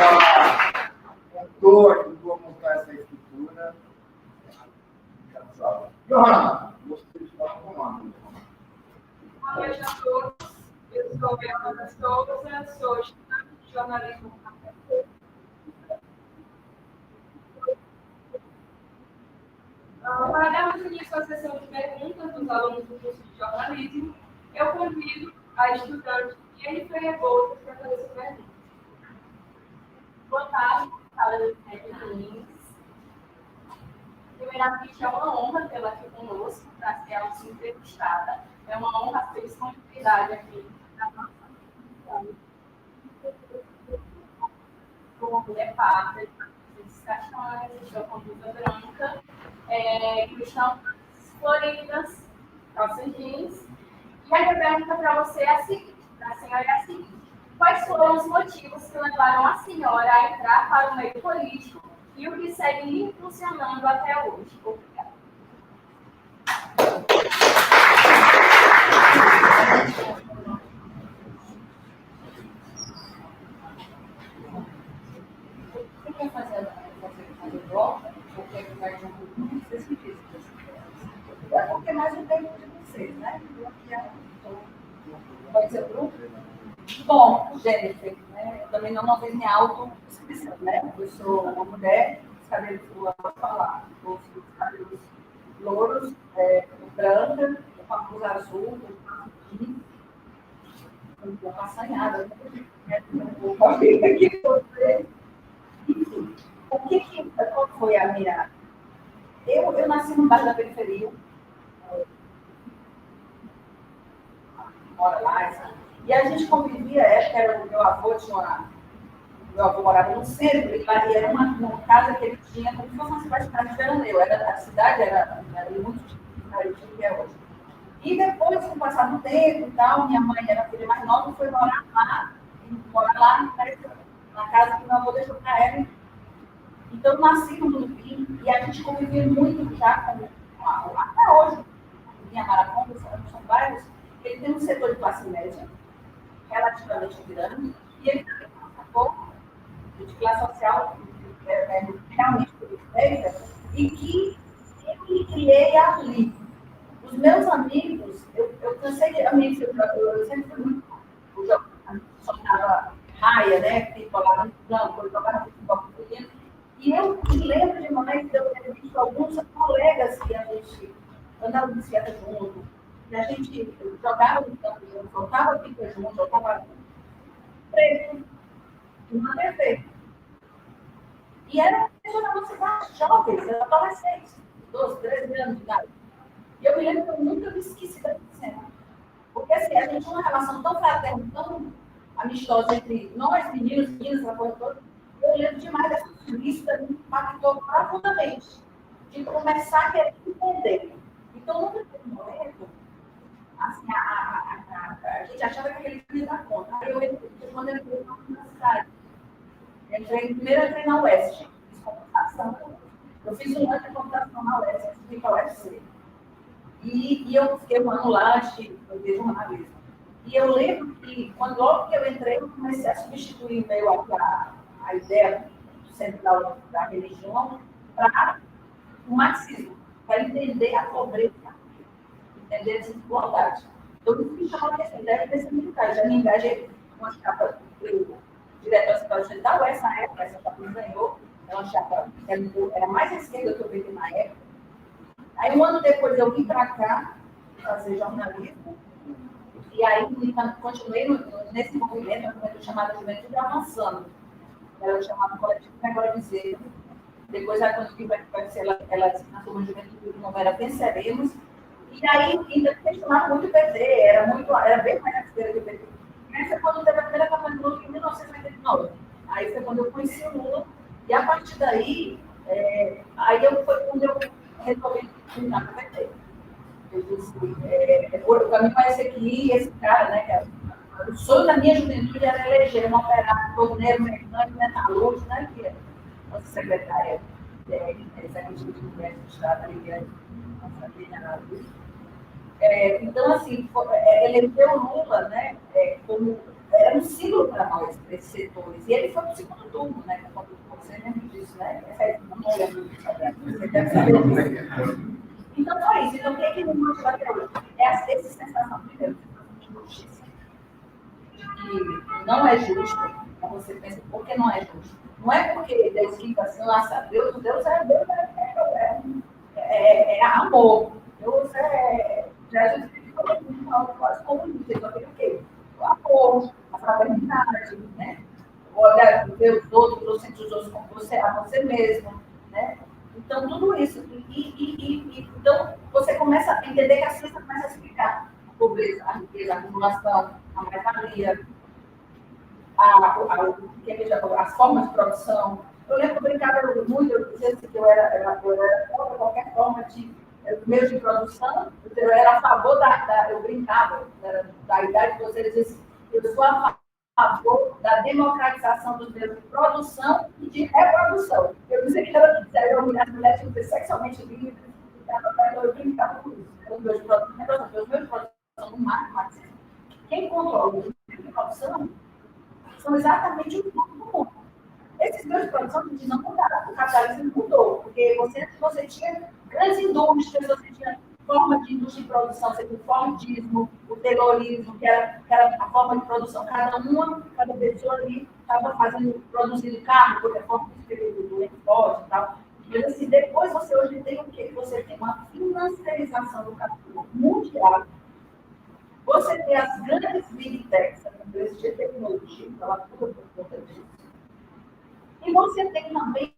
ela ajudou a montar essa estrutura. Johanna, você está comando. Boa noite a todos. Eu sou Johanna Souza, sou estudante de jornalismo. Para darmos início à sessão de perguntas dos alunos do curso de jornalismo, eu convido a estudante Jennifer Rebouças para fazer essa pergunta. Boa tarde, sala de técnicos. Primeiramente, é uma honra tê-la aqui conosco para ser a nossa entrevistada. É uma honra ter disponibilidade aqui na nossa instituição. Como mulher parda, de castanhas, estou com blusa branca, cristãs floridas, calças jeans. E a minha pergunta para você é a seguinte, para a senhora é a seguinte: quais foram os motivos que levaram a senhora a entrar para o meio político e o que segue lhe impulsionando até hoje? Obrigada. Você quer fazer bloco? Ou quer que vai de um? Vocês me dizem. É porque mais um tempo de vocês, né? Pode ser grupo? Bom, Jennifer, né? Eu também não fiz minha autodescrição, né? Eu sou uma mulher, os cabelos, eu vou falar, os cabelos louros, branca, com a cruz azul, com um pouco assanhada, enfim, qual foi a minha... Eu nasci no bairro da periferia, mora lá, assim, e a gente convivia, era o meu avô meu avô morava no centro, e lá era uma casa que ele tinha como se fosse uma cidade de veraneio, a cidade era muito diferente do que é hoje. E depois, com o passar do tempo e tal, minha mãe era a filha mais nova e foi morar lá na casa que meu avô deixou para ela. Então, eu nasci no Lupim e a gente convivia muito já até hoje, em Amaraconga, são bairros, ele tem um setor de classe média relativamente grande e ele também tem um setor de classe social realmente periférica e que eu me criei ali. Os meus amigos, eu cansei de amigos, eu sempre fui muito. Eu jogava raia, né? Picolava no campo, eu jogava futebol pequeno. E eu me lembro demais de eu ter visto alguns colegas que a gente andava de bicicleta junto, que a gente jogava no campo junto, soltava pipa junto, jogava preto, uma TV. E era uma cidade jovens, era adolescentes, 12, 13 anos de idade. E eu me lembro que eu nunca me esqueci da cena. Porque assim, a gente tinha uma relação tão fraterna, tão amistosa entre nós, meninos, meninas, a coisa toda. Eu lembro demais dessa lista, me impactou profundamente, de começar a querer entender. Então, nunca teve um momento, assim, a gente achava que aquele ia dar conta. Aí quando eu entrei na universidade, primeiro eu entrei na UEST, fiz computação. Eu fiz um ano de computação na UEST, eu fui para a UFC. E eu fiquei um ano lá de jornalismo. E eu lembro que, logo que eu entrei, eu comecei a substituir meio a ideia central da religião para o marxismo, para entender a pobreza, entender a desigualdade. Então, eu me chamava dessa ideia de ser militar. Já me engajei com uma chapa do diretor da UES na época, essa chapa me ganhou, é uma chapa que era mais à esquerda que eu vi na época. Aí, um ano depois, eu vim para cá fazer jornalismo, e aí continuei nesse movimento, um movimento chamado Juventude Avançando. Era o chamado Coletivo Agora Dizer. Depois, quando eu vim para ser ela na turma Juventude, não era Venceremos. E aí, ainda questionava muito o PT, era bem mais à esquerda que o PT. Aí foi quando teve a primeira campanha do Lula, em 1989. Aí foi quando eu conheci o Lula, e a partir daí, foi quando eu resolvi juntar com o PT. Eu disse, para mim parece que esse cara, né, o sonho da minha juventude era eleger um operário, torneiro, mecânico, metalúrgico, né, que é nossa secretária executiva do Congresso do Estado, nossa linha. Então, assim, eleger o Lula, né, era um símbolo para nós, para esses setores. E ele foi para o segundo turno, né, como você lembra disso, né? Não lembro disso, você deve saber disso. Então, foi isso. Então, o que é que me motiva até hoje? É essa sensação, primeiro, de justiça. E não é justo, como você pensa, por que não é justo? Não é porque Deus fica assim, nossa, Deus é amor. Deus Jesus falou quase comunista. Então, o quê? O amor, a fraternidade, né? Olha, ver os outros, você entre os outros como você, a você mesmo, né? Então, tudo isso. Então, você começa a entender que a ciência começa a explicar a pobreza, a riqueza, a acumulação, a mais-valia, as formas de produção. Eu lembro que eu brincava muito, eu dizia que eu era contra qualquer forma de meio de produção, eu era a favor eu brincava, era da idade que você dizia assim, eu sou a favor da democratização dos meios de produção e de reprodução. Eu dizia que as mulheres tinham que ser sexualmente livres, eu brincava com isso. Os meus de produção no marketing, quem controla os meios de produção são exatamente os do mundo. Esses meios de produção não mudaram, o capitalismo mudou, porque você tinha grandes indústrias, você tinha forma de indústria de produção, você tinha o Fordismo, o Taylorismo, que era a forma de produção. Cada pessoa ali estava produzindo carro, por forma do export e tal. Mas assim, depois você hoje tem o quê? Você tem uma financiarização do capital mundial. Você tem as grandes big techs, as empresas de tecnologia, ela tudo por conta disso. E você tem também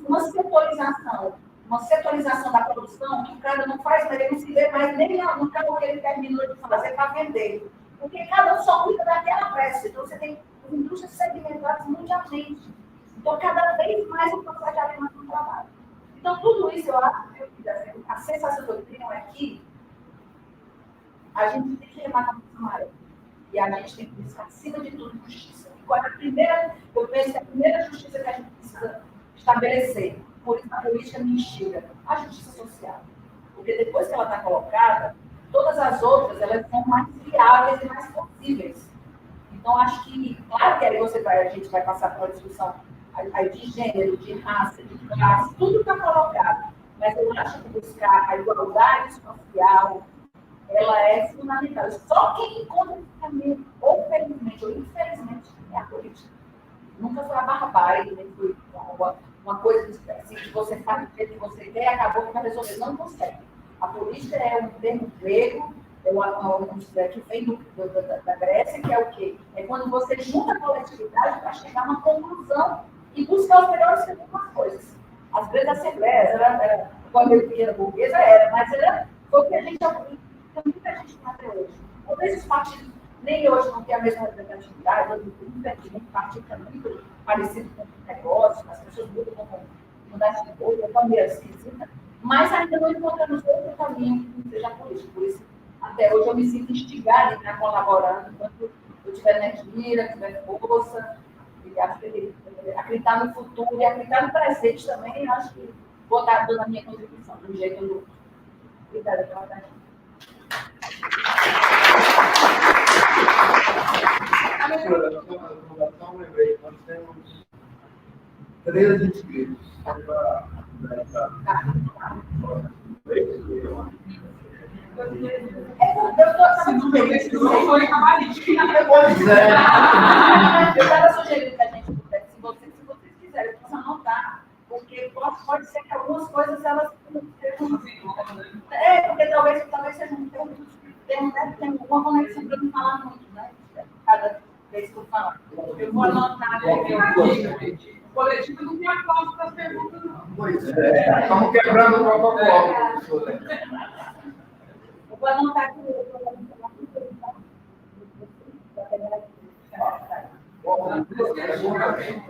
uma setorização da produção, que o cara não faz, mas ele não se vê mais nem no carro que ele terminou de fazer para vender. Porque cada um só cuida daquela peça. Então, você tem indústrias segmentadas mundialmente. Então, cada vez mais o processo de alimentação do trabalho. Então, tudo isso, eu acho, a sensação que eu tenho é que a gente tem que remar com a maré. E a gente tem que buscar, acima de tudo, justiça. E qual é a primeira, eu penso que a primeira justiça que a gente precisa estabelecer, por isso a política me instiga, a justiça social. Porque depois que ela está colocada, todas as outras, elas são mais viáveis e mais possíveis. Então, acho que, claro que aí a gente vai passar por uma discussão aí de gênero, de raça, de classe, tudo está colocado. Mas eu acho que buscar a igualdade social, ela é fundamental. Só quem encontra esse caminho, ou felizmente ou infelizmente, é a política. Nunca foi a barbárie, nem foi uma coisa assim, que você faz do jeito que você quer e acabou que vai resolver. Não consegue. A política é um termo grego, que vem da Grécia, que é o quê? É quando você junta a coletividade para chegar a uma conclusão e buscar os melhores caminhos das coisas. As grandes assembleias, quando eu era burguesa, foi o que a gente tem muita gente que até hoje. Por esses partidos, nem hoje não tem a mesma representatividade, infelizmente, o partido é muito parecido com o negócio, as pessoas mudam de cor, é uma meio esquisita, mas ainda não encontramos outro caminho que seja político. Por isso, até hoje eu me sinto instigada em estar colaborando, enquanto eu tiver energia, tiver força, e acho que acreditar no futuro e acreditar no presente também, acho que vou estar dando a minha contribuição, do jeito que eu obrigada pela atenção. Professora, na sua fundação, lembrei, nós temos 13 inscritos. Pois é. Eu estava sugerindo que a gente pudesse, se vocês quiserem, eu posso anotar, porque pode ser que algumas coisas elas sejam. Porque talvez seja um tem uma conexão para não falar muito, né? Cada vez que eu falar. Eu vou anotar. O coletivo não tem a pausa das perguntas, não. Pois é. Estamos quebrando o protocolo, professora. Eu vou anotar aqui.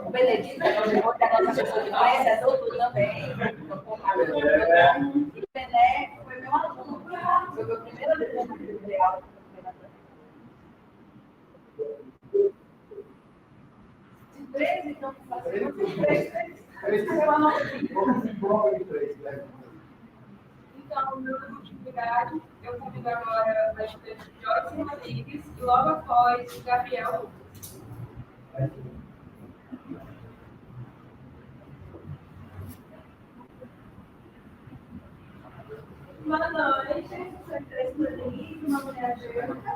O Benedito, que é a nossa pessoa de conhece, é doutor também. E o Bené foi meu aluno. Foi meu primeiro aluno de aula. 13, então, fazemos 3. Então, no meu grupo de atividade, eu convido agora a estudante Joyce Rodrigues e logo após Gabriel Lucas. Boa noite, sou Joyce Rodrigues, uma mulher branca,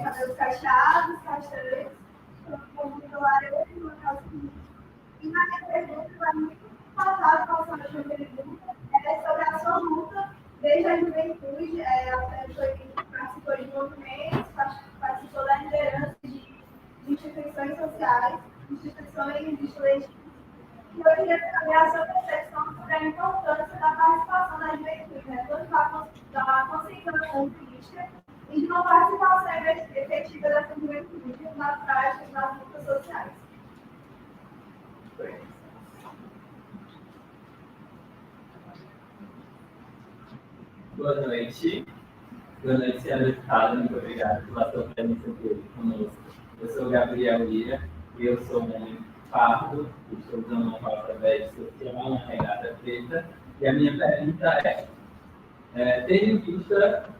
cabelos cacheados, castanhos, como laranja, uma calça comida. E na minha pergunta, vai muito faltar com a sua pergunta, sobre a sua luta desde a juventude, participou de movimentos, participou da liderança de instituições sociais, instituições estudantis. E eu queria saber a sua percepção sobre a importância da participação da juventude, né? Tanto da conscientização política e de uma participação efetiva dessa juventude nas práticas das lutas sociais. Boa noite. Boa noite, senhora deputada. Muito obrigado pela sua presença aqui conosco. Eu sou Gabriel Lira, eu sou um pardo, estou usando uma calça bege social, uma regata preta, e a minha pergunta tendo em vista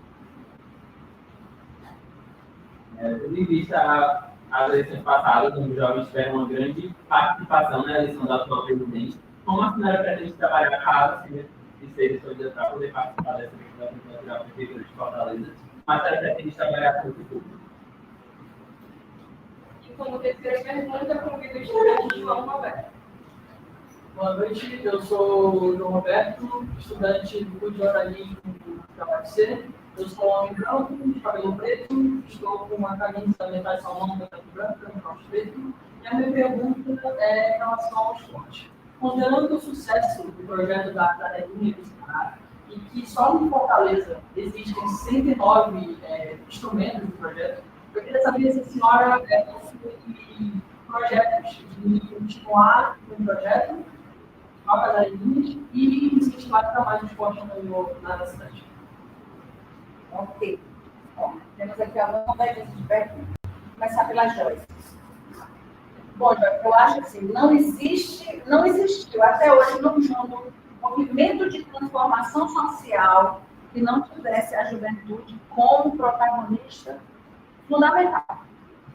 as eleições passadas, onde os jovens tiveram uma grande participação na eleição da atual presidente, como a senhora pretende trabalhar caso se seja escolhida para poder participar dessa eleição da Prefeitura de Fortaleza, mas a senhora pretende trabalhar com o futuro? E como terceira pergunta, convido o estudante João Roberto. Boa noite, eu sou o João Roberto, estudante do curso de jornalismo da UFC. Eu sou um homem branco, de cabelo preto, estou com uma camisa metade salmão, metade branca, um calço preto. E a minha pergunta é em relação ao esporte. Considerando o sucesso do projeto da Academia do Ceará, e que só em Fortaleza existem 109 instrumentos do projeto, eu queria saber se a senhora possui projetos de continuar o projeto, academias e incentivar para mais esporte na cidade. Ok. Bom, temos aqui algumas de perguntas. Vou começar pela Joyce. Bom, eu acho assim, não existiu até hoje no mundo um movimento de transformação social que não tivesse a juventude como protagonista fundamental.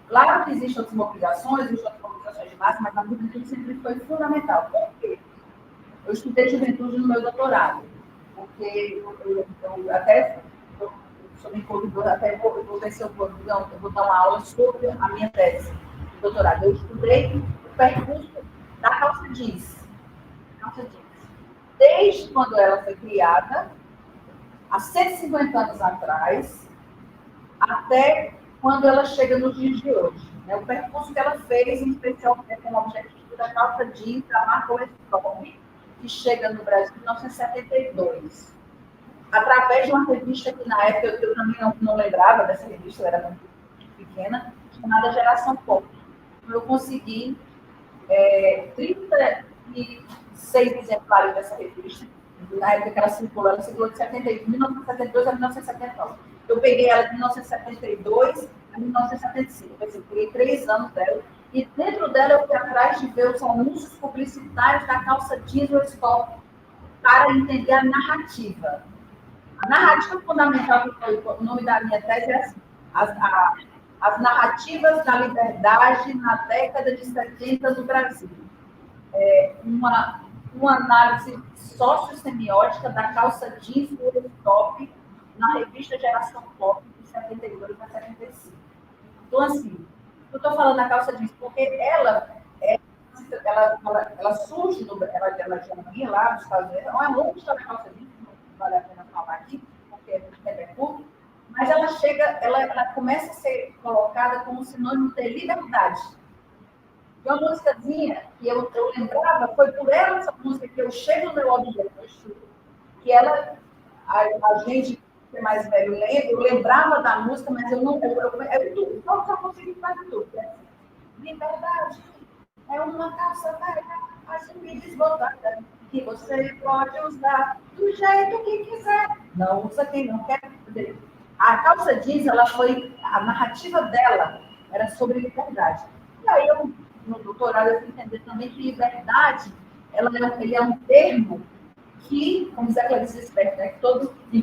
Claro que existem outras mobilizações de massa, mas a juventude sempre foi fundamental. Por quê? Eu estudei juventude no meu doutorado, porque eu até sou me convidou, até vou ver se eu vou dar uma aula sobre a minha tese de doutorado. Eu estudei o percurso da calça jeans. Desde quando ela foi criada, há 150 anos atrás, até quando ela chega nos dias de hoje. O percurso que ela fez, em especial com o objetivo da calça jeans, da marca Westop, que chega no Brasil em 1972. Através de uma revista que, na época, eu também não lembrava dessa revista, eu era muito pequena, chamada Geração Pop. Eu consegui 36 exemplares dessa revista. Na época que ela circulou de 1972 a 1979. Eu peguei ela de 1972 a 1975. Eu peguei 3 anos dela. E dentro dela eu fui atrás de ver os anúncios publicitários da calça jeans Westop para entender a narrativa. A narrativa fundamental, que foi o nome da minha tese, é assim: as narrativas da liberdade na década de 70 no Brasil. Uma análise sociossemiótica da calça jeans Westop na revista Geração Pop, de 72 a 75. Então, assim, eu estou falando da calça jeans porque ela surge, ela já vinha lá nos Estados Unidos, é uma longa história da calça jeans, não vale a pena falar aqui, porque é curto, mas ela chega, ela começa a ser colocada como sinônimo de liberdade. E uma músicazinha que eu lembrava, foi por essa música que eu chego no meu objeto, que ela, a gente que é mais velho lembra, eu lembrava da música, mas eu não, eu só consegui fazer tudo. Liberdade é uma calça velha, assim desbotada, que você pode usar do jeito que quiser. Não usa quem não quer. A calça jeans, a narrativa dela era sobre liberdade. E aí, no doutorado, eu fui entender também que liberdade, ele é um termo que, como diz a Clarice Lispector, né,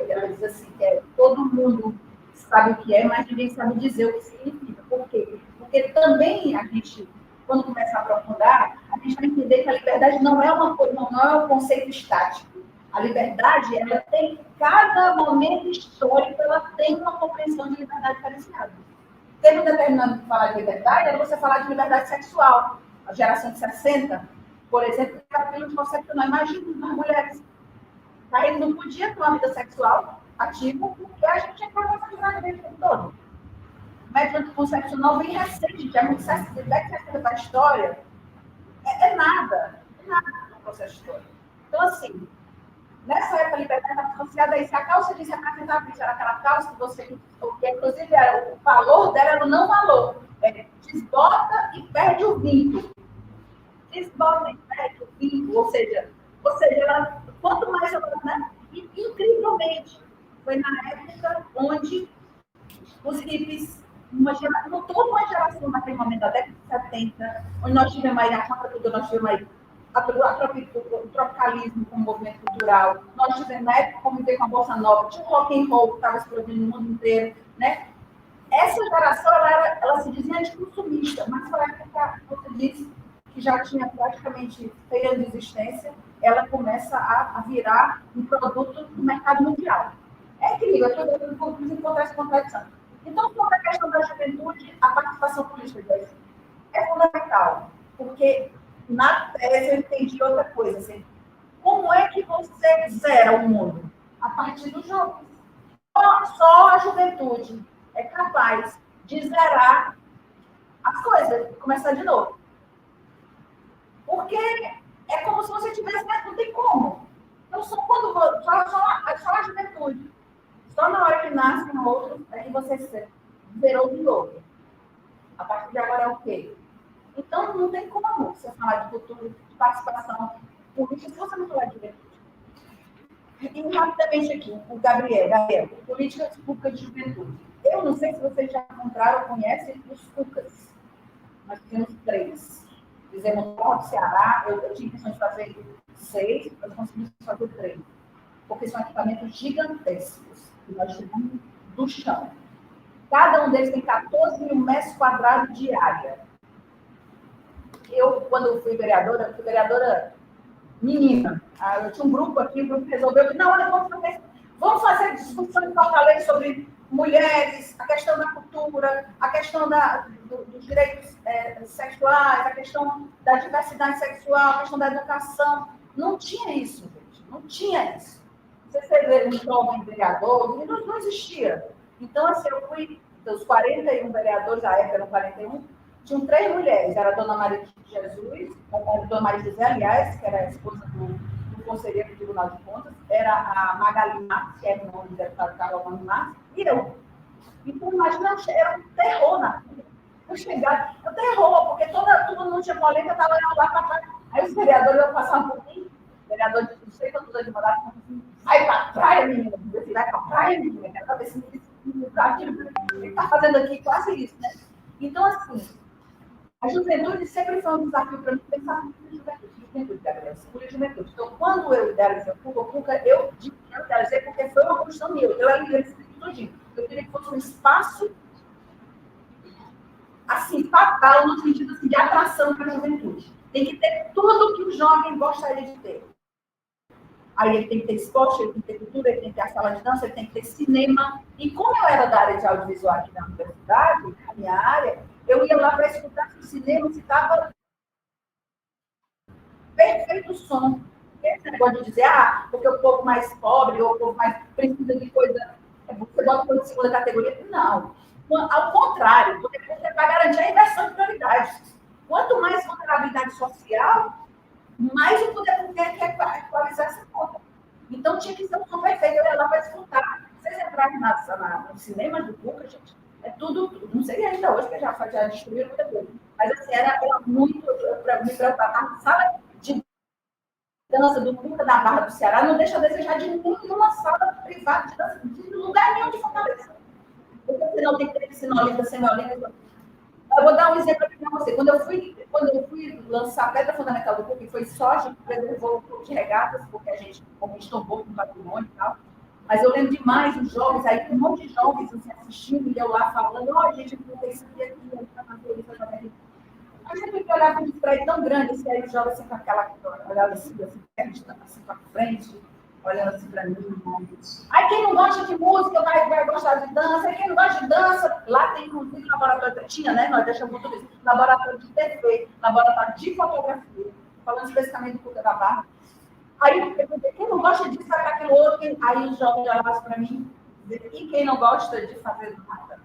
ela diz assim, que todo mundo sabe o que é, mas ninguém sabe dizer o que significa. Por quê? Porque também a gente, quando começa a aprofundar, a gente vai entender que a liberdade não é um conceito estático. A liberdade, ela tem, cada momento histórico, ela tem uma compreensão de liberdade diferenciada. Teve um determinado que falar de liberdade, era você falar de liberdade sexual. A geração de 60, por exemplo, era aquilo de concepcional. Imagina as mulheres. Ele não podia ter uma vida sexual ativa, porque a gente tinha que fazer essa vida o tempo todo. O método anticoncepcional bem recente, já é muito certo, da história, é nada no processo histórico. Então, assim, nessa época, a liberdade está associada a isso. A calça jeans representava isso, era aquela calça que você, que inclusive o valor dela era o não valor. Desbota e perde o vinco. Desbota e perde o vinco, ou seja ela, quanto mais ela, né? Incrivelmente, foi na época onde os hippies, toda uma geração naquele momento, da década de 70, onde nós tivemos aí a contracultura, nós tivemos aí o tropicalismo como movimento cultural, nós tivemos na época conviver com a Bossa Nova, tinha o rock and roll que estava explodindo no mundo inteiro, né? Essa geração, ela se dizia anticonsumista, mas foi a época que você disse que já tinha praticamente feira de existência, ela começa a virar um produto do mercado mundial. É incrível, tudo encontrar essa contradição. Então, sobre a questão da juventude, a participação política é fundamental, porque na tese eu entendi outra coisa, assim, como é que você zera o mundo? A partir dos jovens. Só a juventude é capaz de zerar as coisas, começar de novo. Porque é como se você tivesse, mas não tem como. Então, só a juventude. Só na hora que nasce um outro é que você zerou de novo. A partir de agora é o quê? Então, não tem como você falar de futuro, de participação política, se você não falar de juventude. E rapidamente aqui, o Gabriel, políticas públicas de juventude. Eu não sei se vocês já encontraram ou conhecem os FUCAs. Nós temos 3. Fizemos no Norte do Ceará, eu tinha intenção de fazer 6, nós conseguimos fazer 3. Porque são equipamentos gigantescos, que nós tiramos do chão. Cada um deles tem 14 mil metros quadrados de área. Eu, quando eu fui vereadora menina. Eu tinha um grupo aqui, o grupo resolveu que, não, olha, vamos fazer discussão em Fortaleza sobre mulheres, a questão da cultura, a questão dos direitos sexuais, a questão da diversidade sexual, a questão da educação. Não tinha isso, gente. Não tinha isso. Você vê um jovem vereador, não existia. Então, assim, eu fui dos 41 vereadores, à época eram 41, tinham 3 mulheres. Era a dona Maria de Jesus, a dona Maria José, aliás, que era a esposa do conselheiro do Tribunal de Contas, era a Magali Marques, que é irmã do deputado Carlos Marques, e eu. Então, imagina, era um terror na rua. Eu chegava, terror, porque todo mundo tinha polêmica, estava lá para trás. Aí os vereadores iam passar um pouquinho, o vereador de não sei quantos advogados, assim, vai para a praia, menina, vai para a praia, menina, quero ver se ele está fazendo aqui quase isso, né? Então, assim, a juventude sempre foi um desafio para mim pensar em juventude, Gabriel, segura juventude. Então, quando eu idealizei o PUCA, eu idealizei porque foi uma construção minha. Eu era tudinho. Eu queria que fosse um espaço, assim, fatal, no sentido assim, de atração para a juventude. Tem que ter tudo que o jovem gostaria de ter. Aí ele tem que ter esporte, ele tem que ter cultura, ele tem que ter a sala de dança, ele tem que ter cinema. E como eu era da área de audiovisual aqui na universidade, a minha área, eu ia lá para escutar se o cinema estava perfeito o som. Esse negócio de dizer, porque o povo mais pobre ou o povo mais precisa de coisa, você bota coisa de segunda categoria. Não. Ao contrário, porque você vai garantir a inversão de prioridades. Quanto mais vulnerabilidade social, mais o poder público quer equalizar essa conta. Então, tinha que ser um som perfeito. Eu ia lá para escutar. Vocês entrarem no cinema do PUCA, gente, é tudo, não sei ainda hoje, porque já destruíram muita coisa. Mas, assim, era muito, para me preocupar. A sala de dança do PUCA da Barra do Ceará não deixa a desejar de nenhuma sala privada de dança, de lugar nenhum de Fortaleza. Porque senão tem que ter sinolista, semiolista. Eu vou dar um exemplo aqui para você. Quando eu fui lançar a pedra fundamental do PUC, que foi só, a gente preservou um pouco de regatas, porque a gente conquistou um pouco do patrimônio e tal. Mas eu lembro demais dos jovens, aí um monte de jovens assim, assistindo, e eu lá falando, gente, eu tem isso aqui, para fazer isso, para fazer isso. Aí você tem que olhar com um distraído tão grande, assim, aí os jovens assim, com aquela olhada assim, assim para frente, olhando assim para mim. Aí quem não gosta de música vai gostar de dança, aí quem não gosta de dança, lá tem inclusive laboratório, tinha, né? Nós deixamos tudo isso, laboratório de TV, laboratório de fotografia, falando especificamente do PUCA da Barra. Aí, quem não gosta disso, vai para aquele outro. Aí os jovens olhavam para mim e quem não gosta de fazer nada?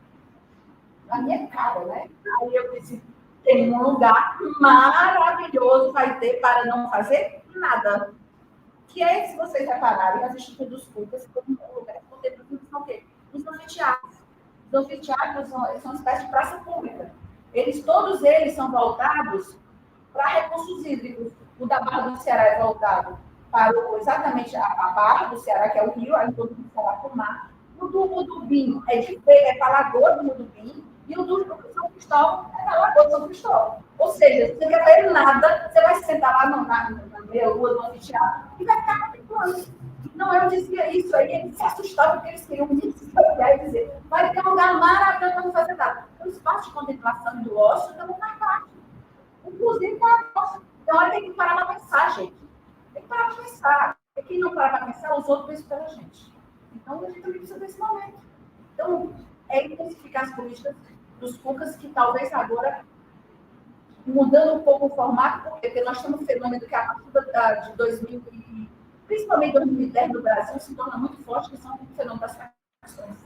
Na minha cara, né? Aí eu disse, tem um lugar maravilhoso, vai ter para não fazer nada. Que é, se vocês repararem, as instituições públicas, como um lugar que são o quê? Os anfiteatros. Os anfiteatros são uma espécie de praça pública. Todos eles são voltados para recursos hídricos. O da Barra do Ceará é voltado para exatamente a Barra do Ceará, que é o rio, aí todo mundo fala para o mar. O do BIM é para a Lagoa do Mudubim, e o do São Cristóvão é para a Lagoa de São Cristóvão. Ou seja, você não quer ver nada, você vai sentar lá na meia-lua do anfiteatro e vai ficar contemplando. Não, eu dizia isso, aí eles se assustavam porque eles queriam me olhar e dizer, vai ter um lugar maravilhoso para não fazer nada. O espaço de contemplação e do ócio também faz parte. Inclusive, então, olha, tem que parar para pensar, gente. Tem que parar para pensar. E quem não parar para pensar, os outros pensam pela gente. Então, a gente também precisa desse momento. Então, é intensificar as políticas dos FUCAS, que talvez agora, mudando um pouco o formato, porque nós temos um fenômeno que a partir de 2000, principalmente 2010 no Brasil, se torna muito forte, que são o fenômeno das facções.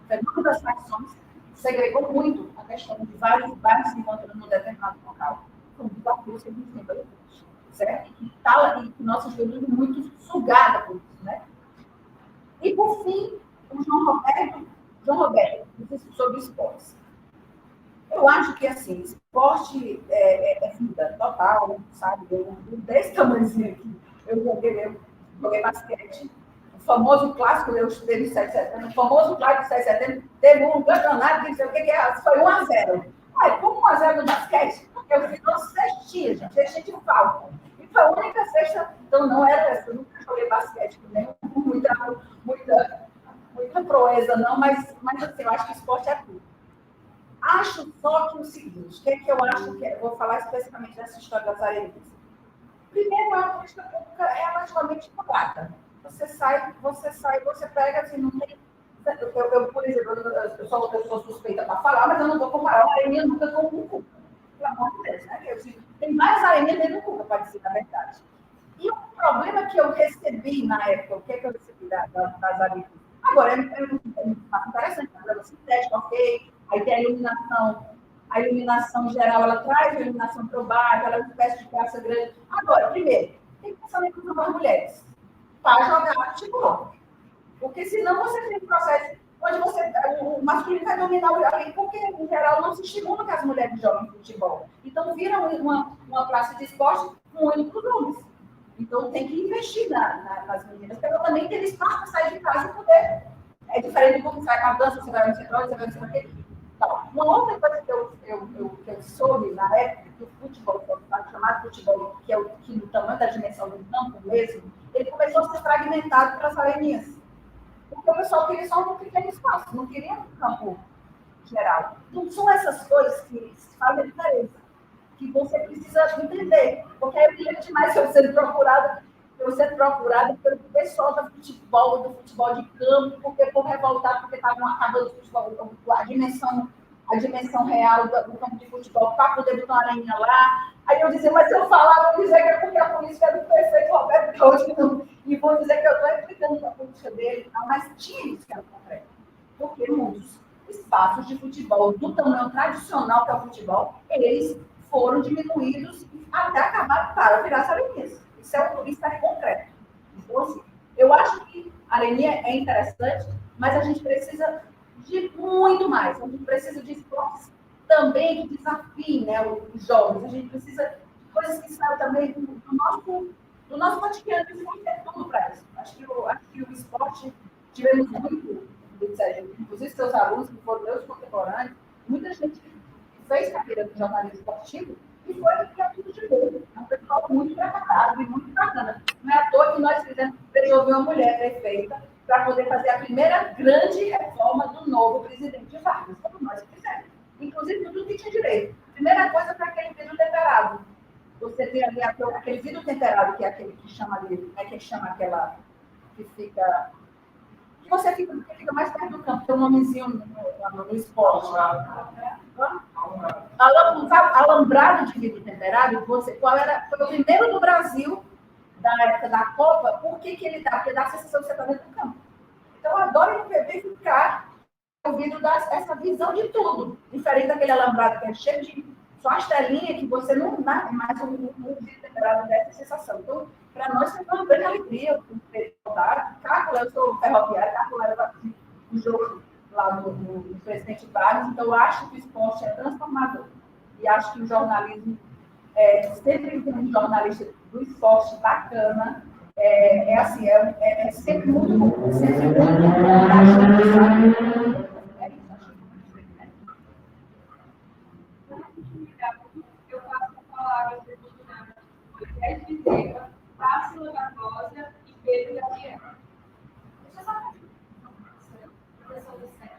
O fenômeno das facções segregou muito a questão de vários encontros num determinado local. São desafios que a gente tem pela frente, certo? E que nossa juventude é muito sugada por isso, né? E, por fim, o João Roberto, sobre esportes. Eu acho que, assim, esporte é vida total, sabe? Eu desse tamanhozinho aqui, eu joguei basquete. O famoso clássico, eu estudei no 7 de setembro, o famoso clássico do 7 de setembro, teve um campeonato que não sei o que é, foi 1-0. Aí, como 1-0 no basquete, eu fiz uma cestinha, gente, cestinha de falta. E foi a única cesta, então não era essa, eu nunca joguei basquete, nem muita proeza, não, mas assim, eu acho que esporte é tudo. Acho só que o seguinte, o que é que eu acho que vou falar especificamente dessa história das areias. Primeiro, a política pública é relativamente barata. Você pega, assim, não tem... Eu, por exemplo, eu sou suspeita para falar, mas eu não vou comparar uma areia nunca com o Cuca. Pelo amor de Deus, né? Tem mais areia dentro do Cuca, para dizer a verdade. E o problema que eu recebi na época, o que é que eu recebi das areias? Agora, é interessante, a grama sintética, ok, aí tem a iluminação geral, ela traz a iluminação para o bairro, ela é uma espécie de praça grande. Agora, primeiro, tem que pensar na inclusão das mulheres, para jogar futebol. Porque senão você tem um processo onde o masculino vai dominar o ali, porque, em geral, não se estimula que as mulheres joguem futebol. Então, vira uma praça de esporte muito para os homens. Então, tem que investir nas meninas, porque também tem espaço para sair de casa e poder. É diferente do que você vai com a dança, você vai no centro, você vai no centro. Então, uma outra coisa que eu soube na época, que o futebol, chamado futebol, que é que no tamanho da dimensão do campo mesmo, ele começou a ser fragmentado para as areninhas. Porque o pessoal queria só um pequeno espaço, não queria um campo geral. Então, são essas coisas que fazem a diferença, que você precisa entender. Porque é brilhante demais eu ser procurada pelo pessoal do futebol de campo, porque por revoltado, porque estavam acabando o futebol, a dimensão real do campo de futebol, para poder botar uma areninha lá. Aí eu dizia, mas eu falava, eu dizia que é porque a política é do prefeito Roberto Cláudio, e vou dizer que eu estou explicando a política dele, mas tinha isso que era concreto. Porque muitos espaços de futebol do tamanho tradicional que é o futebol, eles foram diminuídos até acabar para virar areninhas. Isso é concreto. Então, assim, eu acho que a areninha é interessante, mas a gente precisa de muito mais. A gente precisa de esportes também que desafiem, né, os jovens. A gente precisa de coisas que saiam também do nosso cotidiano, que não tem tudo para isso. Acho que o esporte, tivemos muito, inclusive seus alunos, que foram meus contemporâneos, muita gente que fez carreira de jornalismo esportivo e foi tudo de novo. É um pessoal muito preparado e muito bacana. Não é à toa que nós fizemos desenvolver uma mulher prefeita para poder fazer a primeira grande reforma do novo presidente Vargas, como nós fizemos. Inclusive, tudo que tinha direito. A primeira coisa foi aquele vidro temperado. Você tem ali aquele vidro temperado, que é aquele que chama ali, como é que chama aquela que fica... que você fica mais perto do campo, tem um nomezinho no esporte. Alambrado de vidro temperado, foi o primeiro do Brasil, da época da Copa. Por que ele dá? Porque dá a sensação de você estar dentro do campo. Então, eu adoro verificar o vidro, dá essa visão de tudo. Diferente daquele alambrado que é cheio de só as telinhas, que você não dá mais um vidro temperado dessa sensação. Então, para nós, foi uma grande alegria voltar. Cácula, eu sou ferroviária, Cácula era o jogo lá no Presidente Vargas, então eu acho que o esporte é transformador. E acho que o jornalismo, sempre tem um jornalista do esporte bacana, assim, é sempre muito, sempre muito. Eu faço palavras de Moisés Bezerra, Társila Barbosa e Pedro Gabriel. Deixa eu só fazer. Professor do centro,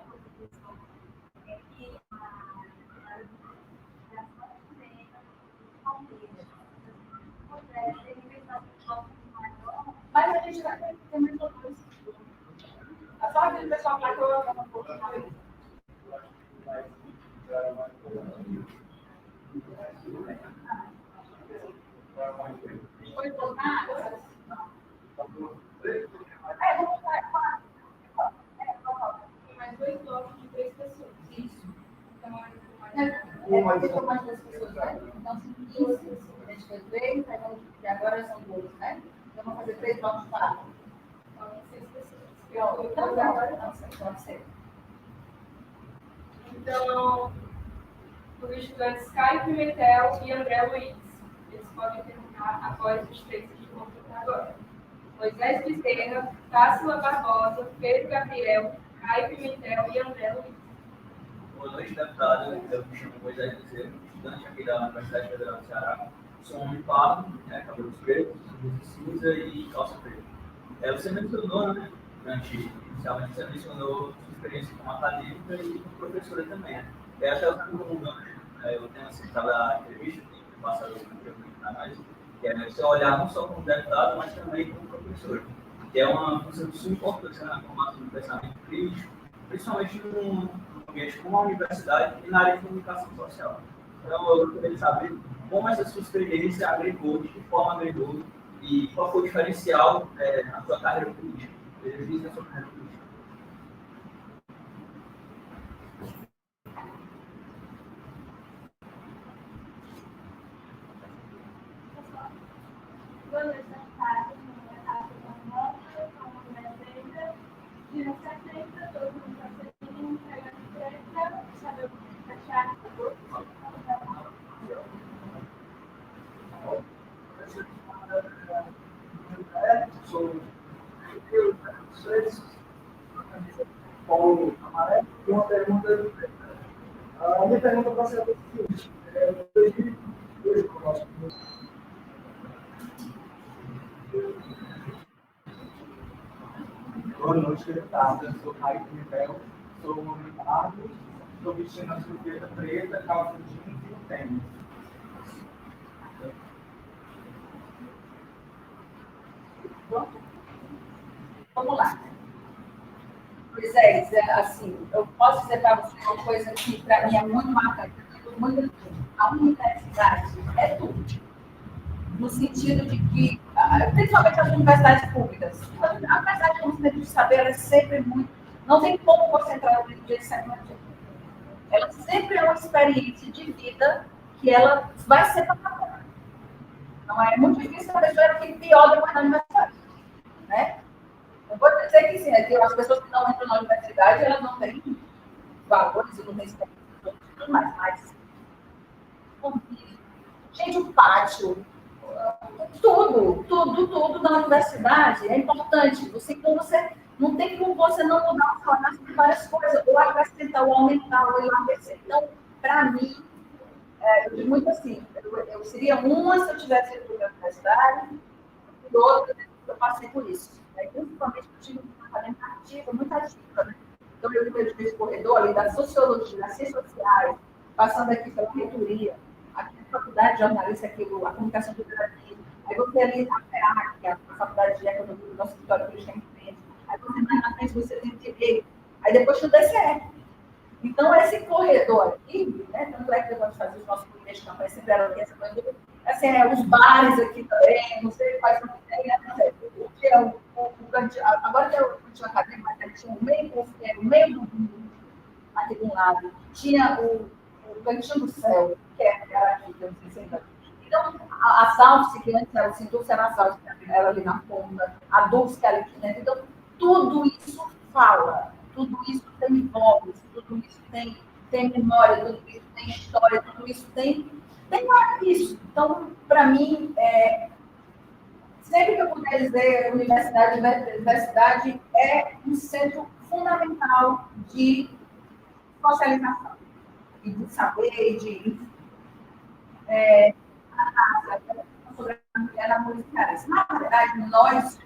Mas a gente vai ter muito outro. Só aquele pessoal para que eu não vou falar. Foi voltar? Vamos lá. Mais 2 blocos de 3 pessoas. Isso. Então, Ficou mais 2 pessoas, né? Então, são 15. A gente fez 3, e agora são 2, né? Então, vamos fazer 3 blocos de 4. são 6 pessoas. Então, agora não sei, pode ser. Então, os estudantes Caio Pimentel e André Luiz. Eles podem terminar após os 3 que vão ficar agora. Moisés Bezerra, Társila Barbosa, Pedro Gabriel, Caio Pimentel e André Luiz. Boa noite, deputado. Eu me chamo Moisés Bezerra, estudante aqui da Universidade Federal do Ceará. Sou homem pardo, cabelos pretos, camisa cinza e calça preta. Você mencionou, né, inicialmente você mencionou sua experiência como acadêmica e como professora também. Até eu tenho assistido a entrevista que passado no canais, que é você olhar não só como deputado, mas também como professor, que é uma função de suma importância na formação do pensamento crítico, principalmente num ambiente como a universidade e na área de comunicação social. Então, eu gostaria de saber como essa sua experiência agregou, de que forma agregou e qual foi o diferencial na sua carreira política, o exercício da sua carreira política. Boa noite, deputado. Meu nome é Társila Barbosa, sou uma mulher negra, de 70, todo mundo passarinho, pegando preta, cabelo cacheado. Sou com amarelo e uma pergunta. A minha pergunta para ser a seguinte: em 2002, quando nós boa noite, deputado. Eu sou Caio Pimentel, sou um homem pardo, estou vestindo a surpresa preta, calça jeans e um tênis. Vamos lá. Pois assim, eu posso dizer para você uma coisa que para mim é muito marcante. A universidade é tudo. No sentido de que, principalmente as universidades públicas, a universidade, como você deve saber, ela é sempre muito. Não tem como você entrar no dia de semana. Ela sempre é uma experiência de vida que ela vai ser para. Não é muito difícil a pessoa que pior depois da universidade. Né? Eu vou dizer que sim, que as pessoas que não entram na universidade, elas não têm valores, não têm experiência, tudo mais, mas gente, o pátio, tudo na universidade é importante. Então, você não tem como você não mudar o salário de várias coisas, ou acrescentar, ou aumentar, ou enlarguecer. Então, para mim, eu digo muito assim, eu seria uma se eu tivesse ido para a universidade, e outra, eu passei por isso. Principalmente eu tive uma acadêmica ativa, muito ativa. Né? Então, eu vejo esse corredor ali da sociologia, das ciências sociais, passando aqui pela reitoria, aqui na faculdade de jornalismo, aqui, a comunicação do Brasil. Aí você ali na FEAC, que é a faculdade de economia do nosso escritório político em frente. Aí você mais na frente, você tem direito. Aí depois tudo é certo. Então, esse corredor aqui, né, tanto é que eu gosto de fazer os nossos comitês de campanha, sempre era aqui, essa coisa, assim, os bares aqui também, não sei quais são, tinha agora tem o cantinho acadêmico, mas tinha o meio do aqui de um lado, tinha o cantinho do céu, que era aqui, que eu não sei se ainda. Então, a Salve, que antes era o Sindulce, era a Salve, que era ali na ponta, a Dulce, que era aqui dentro. Então, tudo isso fala, tudo isso tem voz, tudo isso tem memória, tudo isso tem história, tudo isso tem isso. Então, para mim, Sempre que eu puder dizer, universidade é um centro fundamental de socialização, e de saber, de sobre a mulher na política. Na verdade, nós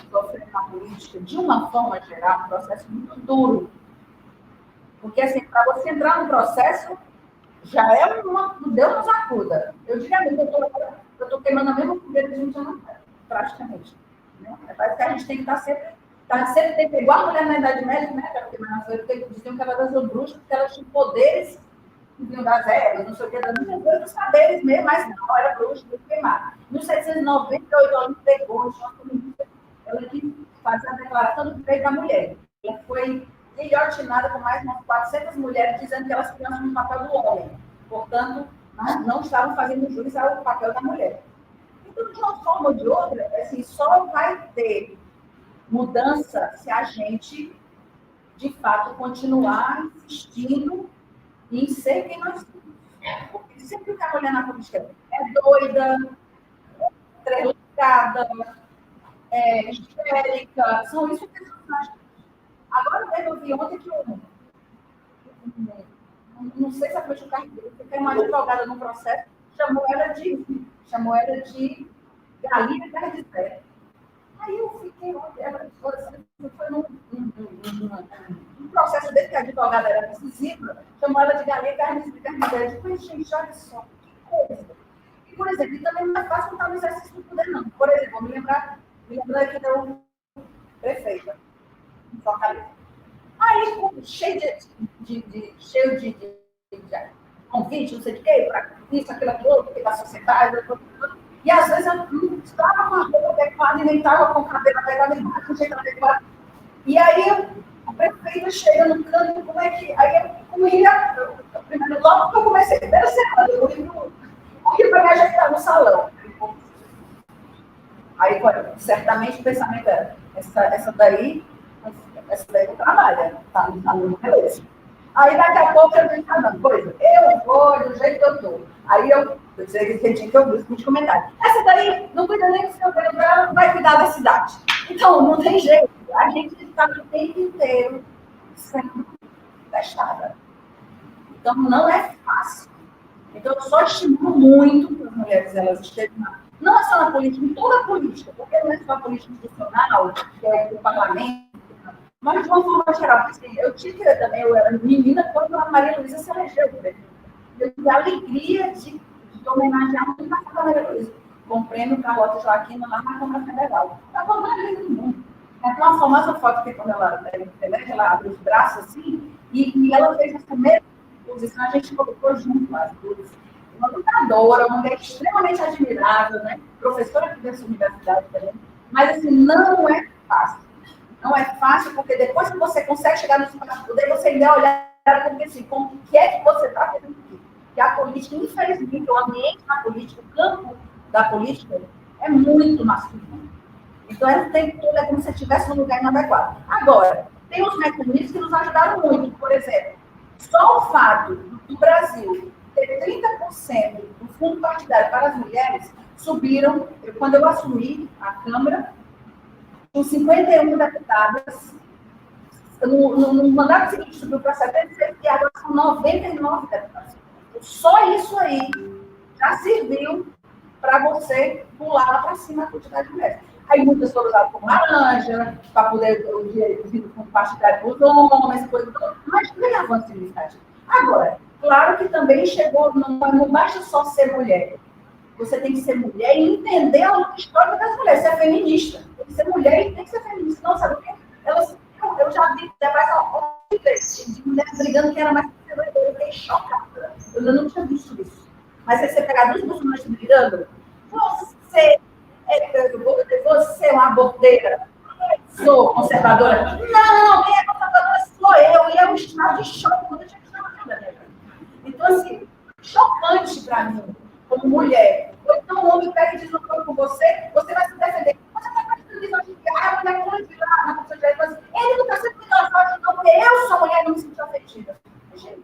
sofremos na política, de uma forma geral, um processo muito duro. Porque, assim, para você entrar no processo, já é uma Deus nos acuda. Eu diria mesmo, eu estou queimando a mesma fogueira de 20 anos, praticamente. Né? Parece que a gente tem que estar sempre igual a mulher na Idade Média, né? Porque diziam que elas eram bruxas, porque elas tinham poderes que vinham das ervas, não sei o que, dos saberes mesmo, mas não, era bruxa, do queimar. Em 1798, ela pegou, ela quis fazer a declaração do direito da mulher. Ela foi guilhotinada com mais de umas 400 mulheres, dizendo que elas tinham no papel do homem. Portanto, não estavam fazendo jus ao papel da mulher. Então, de uma forma ou de outra, assim, só vai ter mudança se a gente, de fato, continuar insistindo em ser quem nós somos. Porque sempre que a mulher na política é doida, trelucada, histérica, são isso que nós. Agora mesmo eu vi ontem que não sei exatamente o cargo dele, porque uma advogada no processo chamou ela de galinha e terra de terra. Aí eu fiquei, ela foi num processo desse que a advogada era decisiva, chamou ela de galinha e terra de terra. Eu falei, gente, olha só, que coisa. E, por exemplo, também não é fácil estar no exercício do poder, não. Por exemplo, vou me lembrar aqui da prefeita. Aí, cheio de convite, não sei de quê, para isso, aquilo, porque da sociedade, e às vezes eu não estava com a roupa adequada e nem estava com o cabelo adequado, nem com o jeito adequado. E aí, a prefeita chega no canto, como é que. Aí eu corria, primeiro, logo que eu comecei, primeira semana, eu corri para me ajeitar no salão. Aí, certamente, o pensamento era: essa daí não trabalha, tá no beleza. Aí, daqui a pouco, eu estou falando, coisa, eu vou do jeito que eu estou. Aí, eu disse que eu vi os comentários. Essa daí não cuida nem do seu cabelo, não vai cuidar da cidade. Então, não tem jeito. A gente está o tempo inteiro sendo testada. Então, não é fácil. Então, eu só estimulo muito que as mulheres elas estejam não é só na política, em toda a política, porque não é só a política institucional, que é o parlamento, mas de uma forma geral. Assim, eu era menina quando a Maria Luísa se elegeu. Eu tive a alegria de homenagear muito a Maria Luísa, com o prêmio Carlota Joaquina lá na Câmara Federal. Está com a Maria do mundo. É uma famosa foto que quando ela abre os braços assim, e ela fez essa mesma posição, a gente colocou junto as duas. Uma lutadora, uma mulher extremamente admirável, né? Professora aqui dessa universidade também. Mas, assim, não é fácil. Não é fácil, porque depois que você consegue chegar no espaço de poder, você ainda olhar porque, assim, como que é que você está fazendo aqui? Porque a política, infelizmente, o ambiente da política, o campo da política, é muito masculino. Então, é o tempo todo é como se estivesse num lugar inadequado. Agora, tem uns mecanismos que nos ajudaram muito. Por exemplo, só o fato do Brasil ter 30% do fundo partidário para as mulheres subiram, quando eu assumi a Câmara, com 51 deputadas, no mandato seguinte subiu para 76 e agora são 99 deputadas. Só isso aí já serviu para você pular lá para cima a quantidade de mulheres. Aí muitas foram usadas como laranja, para poder o fundo partidário para os homens, coisa toda, mas tem avanço significativo. Agora, claro que também chegou, não basta só ser mulher. Você tem que ser mulher e entender a luta histórica das mulheres. Você é feminista. Tem que ser mulher e tem que ser feminista. Não, sabe o quê? Eu já vi debates de mulheres brigando que era mais conservadora. Eu fiquei chocada. Eu não tinha visto isso. Mas aí você pegar duas muçulmanas brigando, você é uma aborteira. Sou conservadora. Não, quem é conservadora sou eu. E é um estado de choque. Quando eu tinha que chamar da minha vida. Então, assim, chocante para mim, como mulher. Ou então um homem pega e diz, não foi com você, você vai se defender. Você está fazendo isso aqui, a mulher pula de lá, na pessoa de direito, mas ele não está sendo engraçado, não, porque eu sou mulher e não me sinto afetiva. Gente,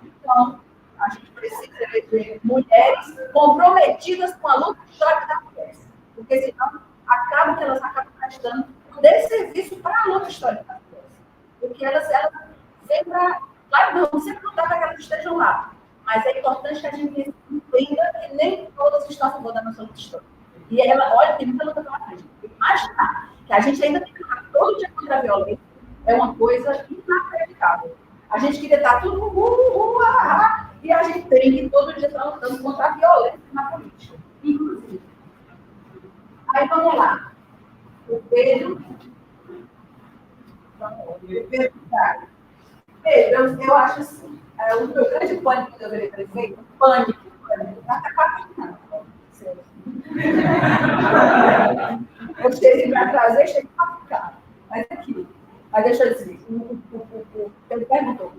então, a gente precisa eleger mulheres comprometidas com a luta histórica das mulheres. porque senão acaba que elas acabam prestando um desserviço para a luta histórica das mulheres. Porque elas sempre, claro, não sempre lutar para que elas estejam lá, mas é importante que a gente entenda que nem todas estão a favor da nossa luta histórica. E ela, olha, tem muita luta pela frente. Imaginar que a gente ainda tem que lutar todo dia contra a violência é uma coisa inacreditável. A gente queria estar tudo e a gente tem que todo dia estar lutando contra a violência na política, inclusive. Aí vamos lá. O Pedro. Pedro, eu acho assim. O meu grande pânico que eu deveria ter feito, pânico. Até quase eu cheguei para trazer, cheguei para ficar. Mas aqui. Mas deixa eu dizer, ele perguntou.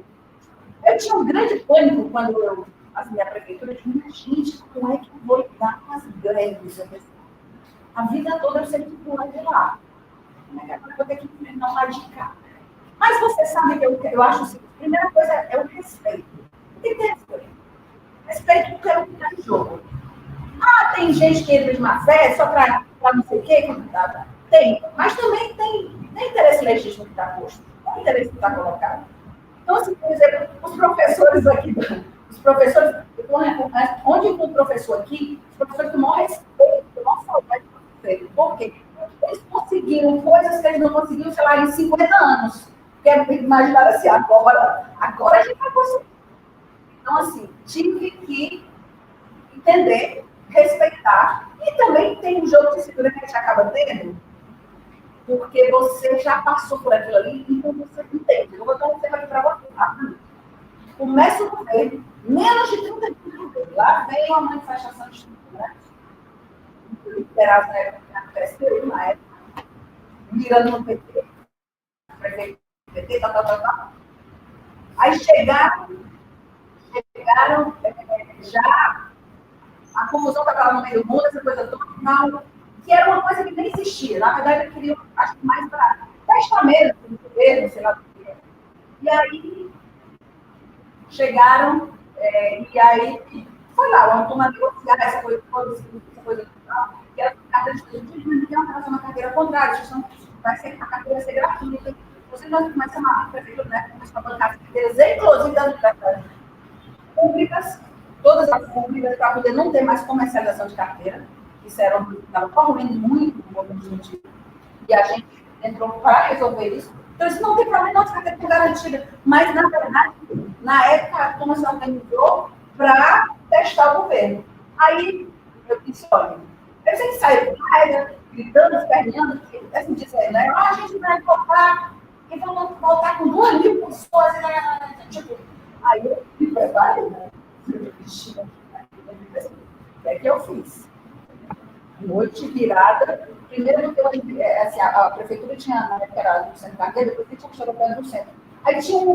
Eu tinha um grande pânico quando eu assumi a prefeitura. Eu disse, gente, como é que eu vou lidar com as greves? A vida toda eu sempre fui de lá. Agora eu vou ter que não lá de cá. Mas você sabe que eu acho assim, a primeira coisa é o respeito. Tem que ter respeito. Respeito porque é o que está em jogo. Ah, tem gente que entra de má fé só para não sei o quê. Tem, mas também tem interesse legítimo que está posto. Tem interesse que está colocado. Então, assim, por exemplo, os professores aqui, onde tem um professor aqui, os professores têm o maior respeito, o maior saudade do professor. Por quê? Eles conseguiram coisas que eles não conseguiam, sei lá, em 50 anos. Porque imaginaram assim, agora a gente vai conseguir. Então, assim, tive que entender, respeitar, e também tem um jogo de cintura que a gente acaba tendo, porque você já passou por aquilo ali, então você entende. Eu vou dar um exemplo aqui para você. Tá? Começa o governo, menos de 30 dias de governo. Lá vem uma manifestação de estudantes, liderada na época do PSDU, na época, mirando no PT, prefeito do PT, tal. Aí chegaram já, a confusão estava no meio do mundo, essa coisa toda, não, que era uma coisa que nem existia. Na verdade, eu queria, acho que mais para testar mesmo, no governo, sei lá o que. E aí, chegaram, e aí, foi lá, uma turma negociar essa coisa toda, que era a carteira de estudo, mas não estava fazendo uma carteira contrária, vai ser, a carteira vai ser gratuita. Vocês nós começamos a prefeitura, né, começamos a bancar as carteiras, inclusive das universidades públicas, todas as públicas, para poder não ter mais comercialização de carteira. Isso estava correndo muito no movimento estudantil. E a gente entrou para resolver isso. Então, isso não tem problema, não, as carteiras estão garantidas. Mas, na verdade, na época, a turma se organizou para testar o governo. Aí, eu disse, olha, eu sei que saiu com raiva, gritando, esperneando, assim dizendo, né? A gente vai voltar e vamos voltar com 2.000 pessoas. Tipo, aí eu me preparei, né? O que é que eu fiz? Noite virada. Primeiro, assim, a prefeitura tinha, na época era no centro da carteira, depois tinha que chegar perto do centro. Aí tinha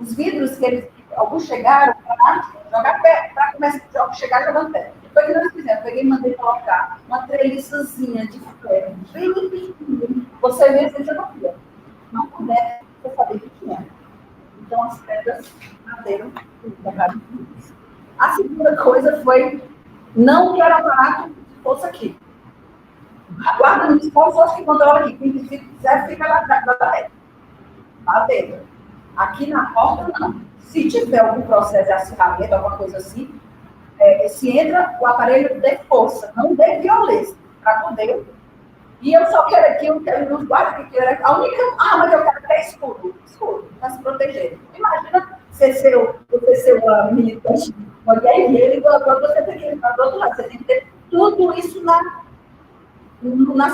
os vidros que alguns chegaram para jogar pé, para começar a chegar jogando pé. Foi o que nós fizemos. Peguei e mandei colocar uma treliçazinha de ferro, bem pequenininha. Você vê, você não via. Não puder, você sabia que tinha. Então, as pedras bateram. A segunda coisa foi não que o aparato fosse aqui. A guarda municipal só que controla aqui. Quem quiser, fica lá dentro. Lá dentro. Aqui na porta, não. Se tiver algum processo de acirramento, alguma coisa assim, se entra, o aparelho dê força, não dê violência, para poder. E eu só quero aqui, eu quero nos guardas que quero. A única arma que eu quero é escudo, para se proteger. Imagina você ser uma militante, uma guerreira, e quando você tem que ir para o outro lado, você tem que ter tudo isso na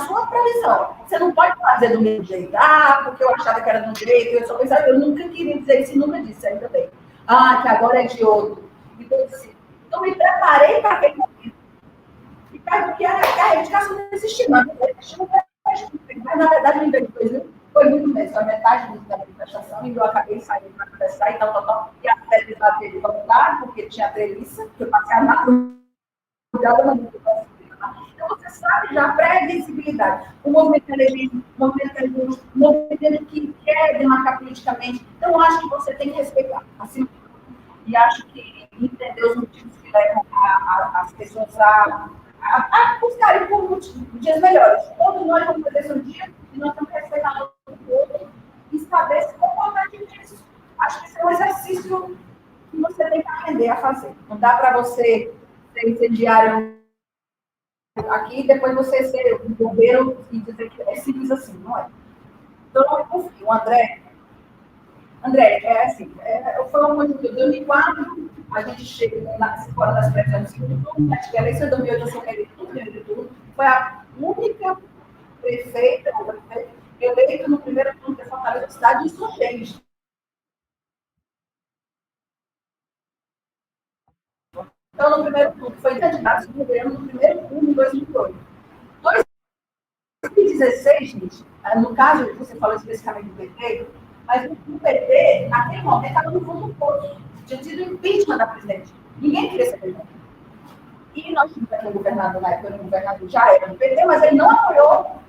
sua previsão. Você não pode fazer do mesmo jeito. Porque eu achava que era de um jeito, eu só pensava, eu nunca queria dizer isso e nunca disse, ainda bem. Que agora é de outro. Então, me preparei para aquele momento. E porque a reivindicação não existia, mas na verdade, no inverno foi muito mesmo. Foi metade da manifestação, e eu acabei saindo para conversar e tal. E a sede bateram voltar, porque tinha treliça, que eu passei na rua. Então, você sabe já a pré-visibilidade. O movimento elegível, o movimento que quer demarcar politicamente. Então, eu acho que você tem que respeitar. Assim, e acho que entender os motivos que levam as pessoas a a buscarem por dias melhores. Todos nós vamos fazer um dia e nós vamos respeitar o outro e saber se comportar disso. Acho que isso é um exercício que você tem que aprender a fazer. Não dá para você ser incendiário aqui e depois você ser um bombeiro e dizer que é simples assim, não é? Então, eu confio. O André, é assim, foi uma coisa de 2004, a gente chega na escola das pressões do segundo turno, acho que a eleição de 2008 eu sou primeiro turno, foi a única prefeita eleita no primeiro turno da Fortaleza Cidade insurgente. Então, no primeiro turno, foi candidato do governo no primeiro turno em 2008. 2016, gente, no caso, você falou especificamente do PT, mas o PT, naquele momento, estava no fundo do poço. Tinha tido impeachment da presidente. Ninguém queria ser presidente. E nós tínhamos aqui um governador, na época, o governador já era do PT, mas ele não apoiou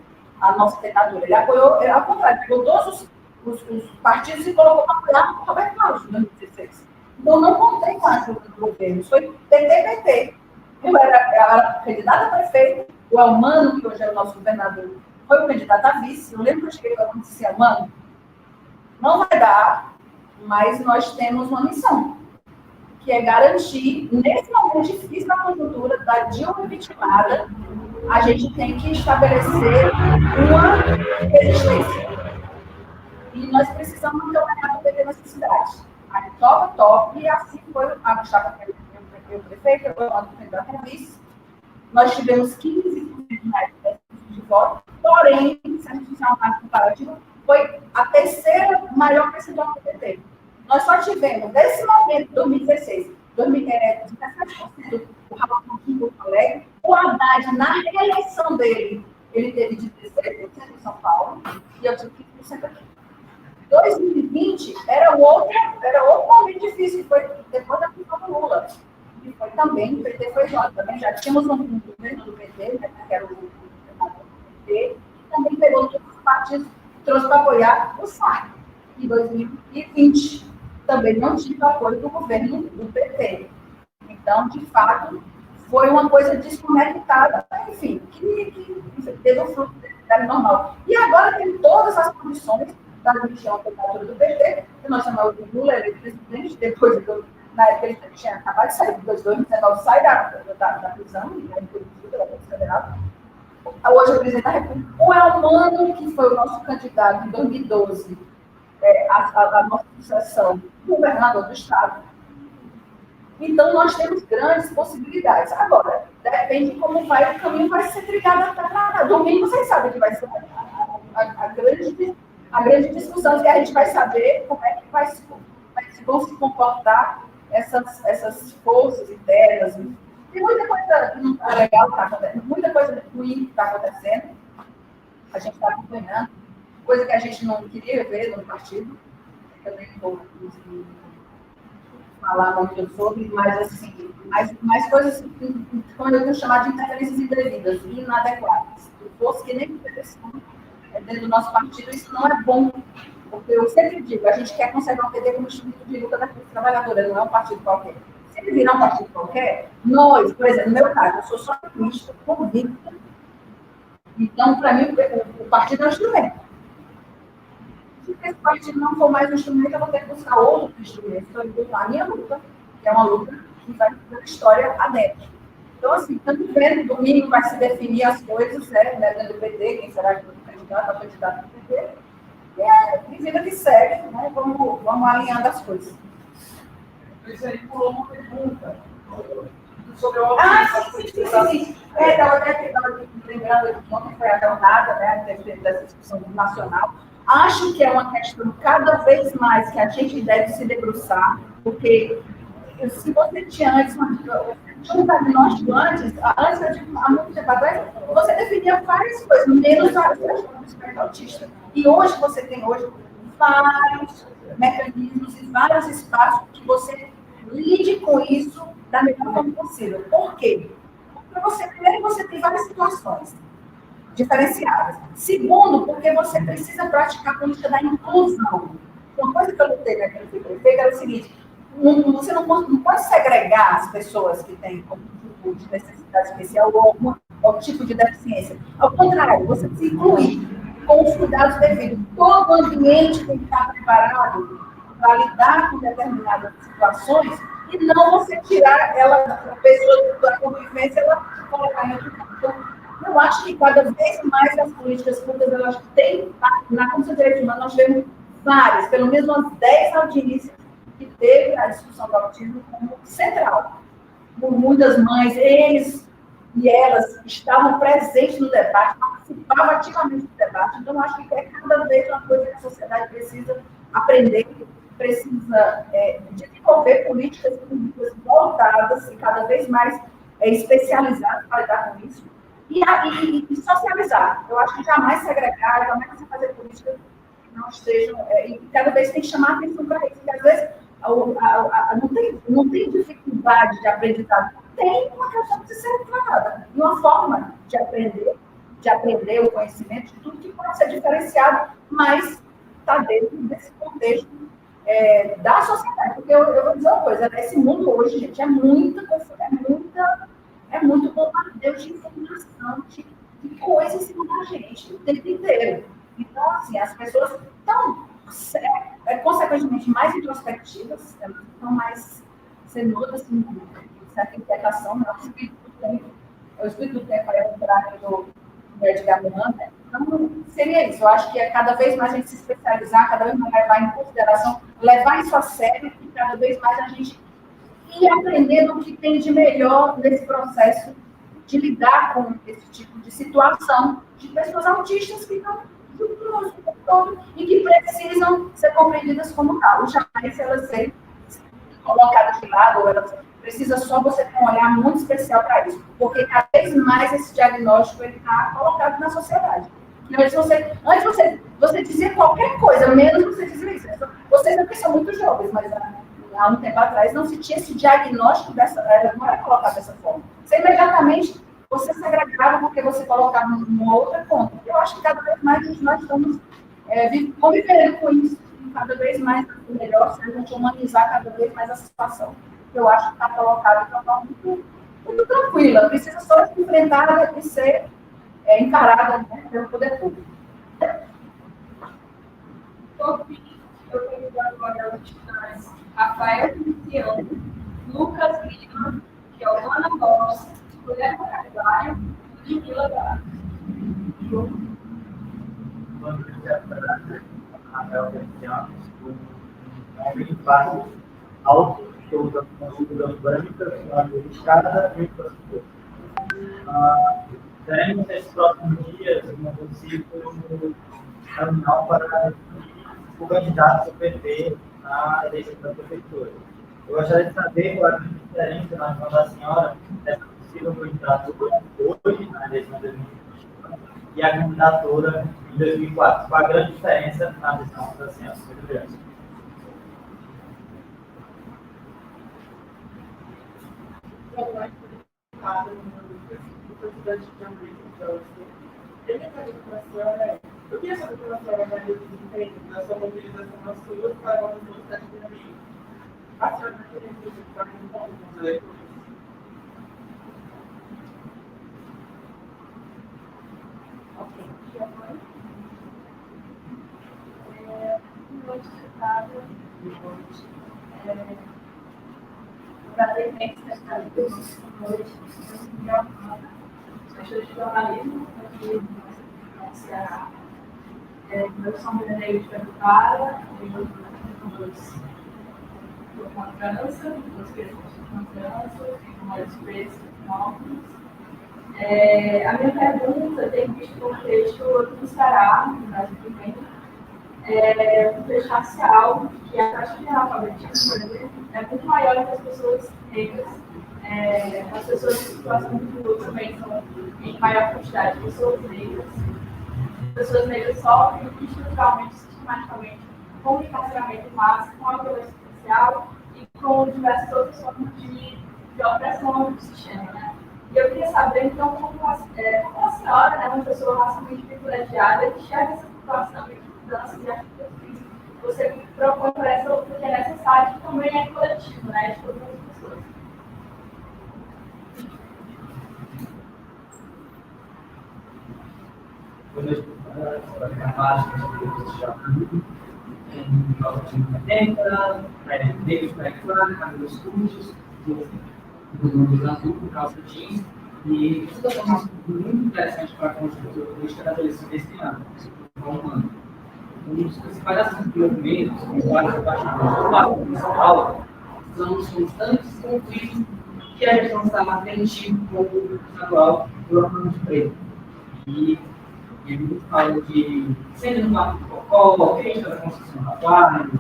a nossa ditadura. Ele apoiou, ao contrário, pegou todos os partidos e colocou para apoiar o Roberto Carlos em 2016. Então, não contei com a ajuda do governo. Foi PT. Eu era candidata a prefeito, o Elmano, que hoje é o nosso governador, foi o candidato a vice. Eu lembro que eu cheguei para e disse, Elmano, não vai dar, mas nós temos uma missão, que é garantir, nesse momento difícil da conjuntura da Dilma vitimada, a gente tem que estabelecer uma resistência. E nós precisamos manter o legado do PT nessa cidade. Aí top, e assim foi a chapa que eu prefeito, eu ando candidato a vice. Nós tivemos 15% de voto, porém, se a gente fizer uma base comparativa, foi a terceira maior percentual do PT. Nós só tivemos, nesse momento, 2016, 17%, o Raul Coutinho, o colega, o Haddad, na reeleição dele, ele teve 16% em São Paulo, e eu tive 15% aqui. 2020 era outro momento difícil, que foi depois da prisão do Lula. E foi também, o PT foi junto, também já tínhamos um governo do PT, né, que era o governador do PT, e também pegou todos os partidos, trouxe para apoiar o SAC. Em 2020, também não tive apoio do governo do PT. Então, de fato, foi uma coisa desconectada, enfim, que teve um fruto da normal. E agora tem todas as condições da gente a candidatura do PT, que nós chamamos de Lula, ele é presidente, depois, na época ele tinha acabado de sair, em 2019, sai da prisão, da Polícia Federal. Hoje o presidente da República, o Elmano, que foi o nosso candidato em 2012, a nossa sucessão, governador do Estado. Então, nós temos grandes possibilidades. Agora, depende de como vai, o caminho vai ser trilhado até lá. Domingo, vocês sabem que vai ser a grande discussão, que a gente vai saber como é que vão se comportar essas forças internas. Tem muita coisa que não está legal, que está acontecendo, muita coisa ruim que está acontecendo. A gente está acompanhando, coisa que a gente não queria ver no partido. Eu nem vou falar muito sobre, mas assim, mais coisas que eu tenho chamado de interferências indevidas, inadequadas. Forças que nem interessam dentro do nosso partido, isso não é bom. Porque eu sempre digo, a gente quer conservar o PT como instrumento de luta da classe trabalhadora, não é um partido qualquer. Se ele virar um partido qualquer, nós, por exemplo, no meu caso, eu sou só comunista, convicta. Então, para mim, o partido é um instrumento. Se esse partido não for mais um instrumento, eu vou ter que buscar outro instrumento. Então, eu vou a minha luta, que é uma luta que vai ter história adentro. Então, assim, estamos vendo, domingo vai se definir as coisas, né, dentro do PT, quem será que vai o candidato do PT. E vida que segue, né? Vamos alinhando as coisas. Isso aí pulou uma pergunta sobre o sim. Estava até lembrando que ontem foi a jornada, né, dessa discussão nacional. Acho que é uma questão cada vez mais que a gente deve se debruçar, porque se você tinha antes um diagnóstico antes eu digo, há muito tempo atrás, você definia várias coisas, menos a questão do espectro autista. E hoje você tem vários mecanismos e vários espaços que você lide com isso da melhor forma possível. Por quê? Porque primeiro, você tem várias situações diferenciadas. Segundo, porque você precisa praticar a política da inclusão. Uma coisa que eu lutei naquele que foi feito era o seguinte: você não pode segregar as pessoas que têm como tipo de necessidade especial ou algum tipo de deficiência. Ao contrário, você se incluir com os cuidados devidos. Todo o ambiente tem que estar preparado para lidar com determinadas situações e não você tirar ela, a pessoa da convivência, ela colocar em outro campo. Então, eu acho que cada vez mais as políticas públicas, elas têm, na Comissão de Direitos Humanos, nós vemos várias, pelo menos umas 10 audiências que teve a discussão do autismo como central. Muitas mães, eles e elas estavam presentes no debate, participavam ativamente do debate. Então, eu acho que é cada vez uma coisa que a sociedade precisa aprender, precisa desenvolver políticas públicas voltadas e cada vez mais especializadas para lidar com isso. E socializar. Eu acho que jamais segregar, jamais você fazer políticas que não estejam... e cada vez tem que chamar a atenção para isso, porque às vezes não tem dificuldade de aprendizado, tem uma questão de ser tratada, e uma forma de aprender o conhecimento de tudo que pode ser diferenciado, mas está dentro desse contexto da sociedade. Porque eu vou dizer uma coisa, esse mundo hoje, gente, é muito bombardeio de informação, de coisas em cima da gente o tempo inteiro. Então, assim, as pessoas estão, consequentemente, mais introspectivas, estão mais cenudas, assim, certa inquietação, né? O espírito do tempo é o contrário do Edgar Morin, né? Então, seria isso. Eu acho que é cada vez mais a gente se especializar, cada vez mais levar em consideração, levar isso a sério e cada vez mais a gente ir aprendendo o que tem de melhor nesse processo de lidar com esse tipo de situação de pessoas autistas que estão junto conosco o tempo todo e que precisam ser compreendidas como tal. E jamais se elas serem colocadas de lado, ou elas precisa só você ter um olhar muito especial para isso, porque cada vez mais esse diagnóstico está colocado na sociedade. E antes você dizia qualquer coisa, menos você dizia isso. Vocês aqui são muito jovens, mas há um tempo atrás não se tinha esse diagnóstico não era colocado dessa forma. Você imediatamente você segregava porque você colocava numa outra conta. Eu acho que cada vez mais nós estamos convivendo com isso, e cada vez mais melhor se a gente humanizar cada vez mais a situação. Eu acho que está colocado de uma forma muito tranquila, precisa só ser enfrentada e ser encarada, né, pelo poder público. Por fim, eu convido agora os estudantes Rafael Cristiano, Lucas Lima, Giovana Borges, Guilherme Carvalho e Ludmila Gato. Rafael Cristiano, homem fácil, alto, estou usando umas brancas, uma escada e infraestrutura. Teremos nesses próximos dias um possível reunião para o candidato do PT na eleição da prefeitura. Eu gostaria de saber qual é a diferença na visão da senhora dessa possível candidatura hoje na eleição de 2021 e a candidatura em 2004. Qual a grande diferença na visão da senhora? Muito grande. Eu queria saber como a senhora vai desempenho na sua mobilização nas suas para a velocidade de caminho. A senhora vai querer participar um pouco dos eleitores? Ok. Muito deputada. Prazer estar aqui hoje. Sou de jornalismo aqui no Ceará. Eu sou mineiro de Peruara, estou com a França, duas crianças com a França, com mais preços novos. A minha pergunta tem visto o contexto aqui no Ceará, no Brasil também, um contexto racial, que a taxa de analfabetismo, por exemplo, é muito maior que as pessoas negras. As pessoas em situação de rua também são em maior quantidade de pessoas negras. As pessoas negras sofrem estruturalmente, sistematicamente, comunicacionalmente mais com a violência social e com diversas outras formas de opressão do sistema. Né? E eu queria saber, então, como a senhora, né, uma pessoa racialmente privilegiada, enxerga essa situação de mudanças e atitudes que você propõe para essa luta que é necessária, que também é coletivo, né, de todas as pessoas. coisas para matemática, já acadêmica, negros para entrar, caminhos cursos, do azul por causa disso. E isso é uma coisa muito interessante para a construção política da adolescência desse ano. Um dos principais movimentos, como vários baixos de São Paulo, são os constantes conflitos que a gente não está tendo com o público estadual do ano de preto. E ele fala de sempre no marco do protocolo, crítica da Constituição do Aquário,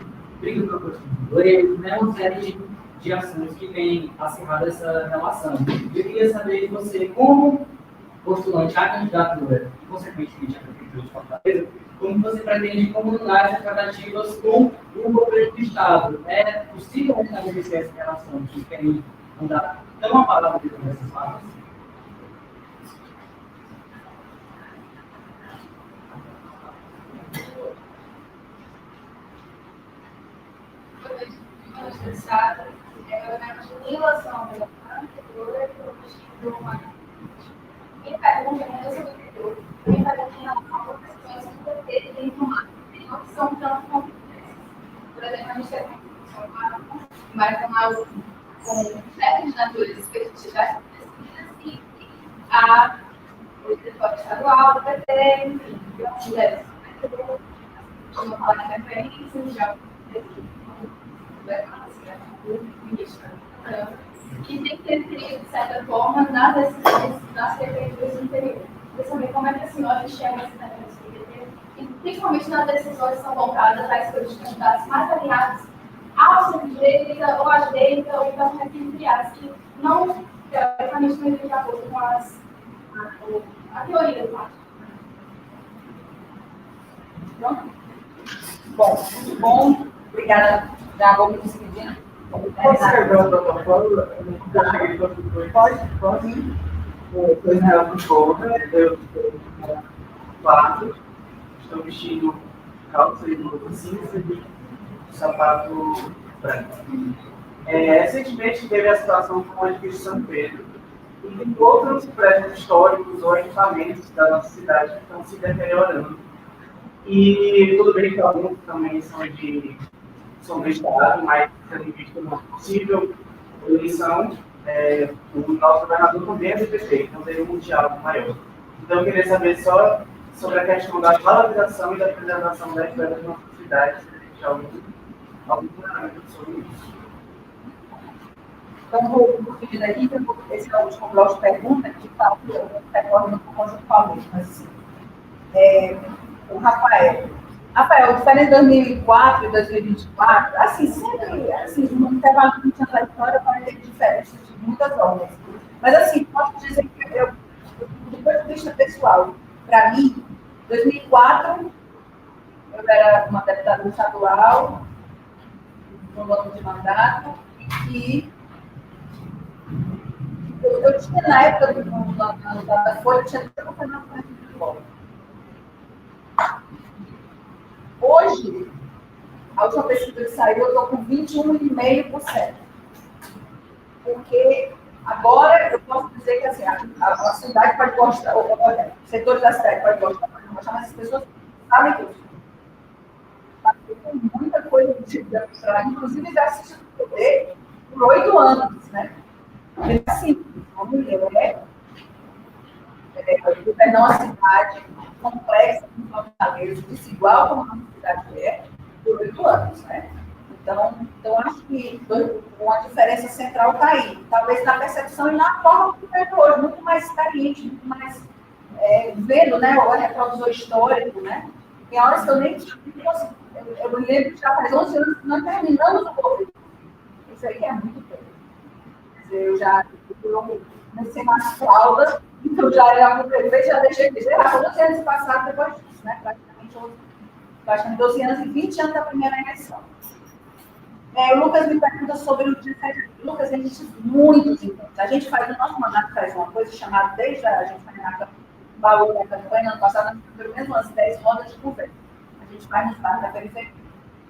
briga pela Constituição do inglês, né, uma série de ações que vem acirrado essa relação. Eu queria saber de você, como postulante à candidatura e, consequentemente, à Prefeitura de Fortaleza, como você pretende comunicar essas tratativas com o governo do Estado? É possível estabelecer essa relação que tem andado? Tem uma palavra dentro dessas falas? Em relação ao meu anterior, eu tive uma. Quem faz um momento sobre quem faz em relação a outras questões que você tem que tomar. Não são tão complexas. Por exemplo, a gente tem vai tomar com chefes de natureza especificidade e a o diretório estadual do PT, enfim, mulheres como falar de referência, já que tem que ter trilho, de certa forma, nas decisões das prefeituras do interior. Queria saber como é que a senhora enxerga esse negócio do PT, e principalmente nas decisões que são voltadas à escolha de candidatos mais aliados ao centro-direita, ou à direita, ou então recriados, que não, teoricamente, não estão de acordo com a teoria do partido. Pronto? Bom, muito bom. Obrigada. Já vou me despedindo. Posso escrever o protocolo? Eu cheguei para tudo. Pode. Foi na Angola, eu estou quatro, estou vestindo calça e blusa cinza e sapato branco. Recentemente teve a situação com o edifício São Pedro e tem outros prédios históricos ou equipamentos da nossa cidade que estão se deteriorando. E tudo bem que alguns também são do Estado, mas tendo visto uma possível eleição, o nosso governador também é do PT, então teve um diálogo maior. Então eu queria saber só sobre a questão da valorização e da preservação da história da nossa cidade, se existe algum planejamento sobre isso. Então, vou pedir aqui, esse é o último bloco de perguntas, que fala que eu recordo no conjunto Paulo, mas assim, o Rafael, diferente de 2004 e 2024, assim, sempre, assim, no intervalo de 20 anos da história, vai ter diferenças de muitas obras. Mas, assim, posso dizer que eu, do ponto de vista pessoal, para mim, 2004, eu era uma deputada estadual, no ano de mandato, e eu tinha, na época da Folha, tinha até uma na frente de futebol. Hoje, a última pesquisa que saiu, eu estou com 21,5%. Porque agora eu posso dizer que assim, a cidade pode gostar, olha, setores da cidade pode gostar, mas as pessoas sabem disso. Tem muita coisa para, inclusive, exercício do poder por 8 anos, né? É assim, uma mulher governar uma cidade complexa, com Fortaleza, desigual como a cidade é, por 8 anos, né? Então, acho que uma diferença central está aí. Talvez na percepção e na forma que o hoje, muito mais experiente, muito mais vendo, né, o reprodutor histórico, né? Tem horas que eu nem eu me lembro que já faz 11 anos que nós terminamos o governo. Isso aí é muito tempo. Quer dizer, eu já comecei nas fraldas, então já era muito tempo, já deixei de dizer, 12 anos passados depois disso, né? Praticamente 12 anos e 20 anos da primeira eleição. O Lucas me pergunta sobre o 17. Lucas, a gente muitos encontros. A gente faz, o nosso mandato faz uma coisa chamada, desde a gente faz na baú da campanha, ano passado, nós pelo menos umas 10 rodas de governo. A gente faz nos bairros da periferia.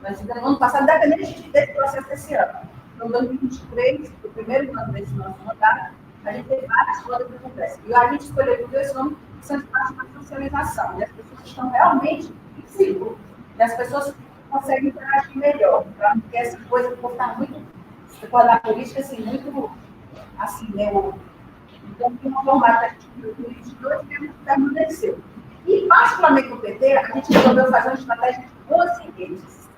Mas no ano passado, dependendo, a gente teve processo desse ano. No 2023, o primeiro ano desse nosso mandato, a gente teve várias rodas de congresso. E a gente escolheu tudo esse nome são espaços para socialização, e as pessoas estão realmente em círculo, e as pessoas conseguem interagir melhor, para não ter essa coisa de botar muito, da política, assim, muito, assim, então, tem uma formata de 2022 que permaneceu. E, particularmente no PT, a gente resolveu fazer uma estratégia de duas redes.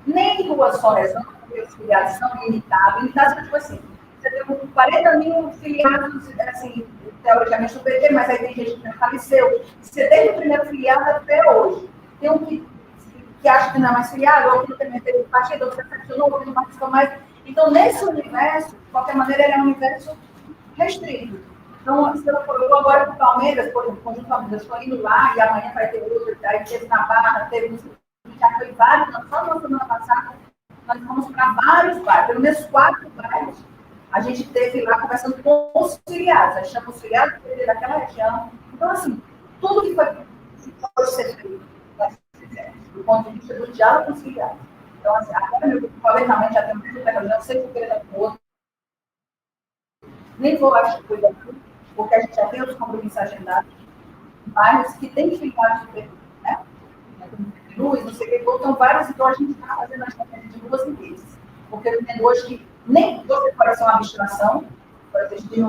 Nem duas só resolvem, porque os filiados são limitados. Limitados, tipo assim, você tem 40 mil filiados, assim, teoricamente no PT, mas aí tem gente que faleceu. Você tem o primeiro filiado até hoje. Tem um que acha que não é mais filiado, outro que também teve partido, outro que decepcionou, outro que não participa mais. Então, nesse universo, de qualquer maneira, ele é um universo restrito. Então, se eu agora para o Palmeiras, por exemplo, conjunto Palmeiras, estou indo lá e amanhã vai ter outro, aí teve na Barra, teve já foi vários, só na semana passada, nós fomos para vários bairros, pelo menos 4 bairros, a gente esteve lá conversando com os filiados, a gente chama os filiados daquela região. Então, assim, tudo que pode ser feito, do ponto de vista do diálogo com os filiados. Então, assim, agora eu falei realmente, já tem muito tempo, não sei o que ele com o outro, nem vou acho que cuidar tudo, porque a gente já tem outros compromissos agendados, bairros que têm filiados de PT, né? Luz, não sei o que, então vários, então a gente está fazendo a estratégia de 2 vezes. Porque eu entendo hoje que nem você pode ser uma abstração, para assistir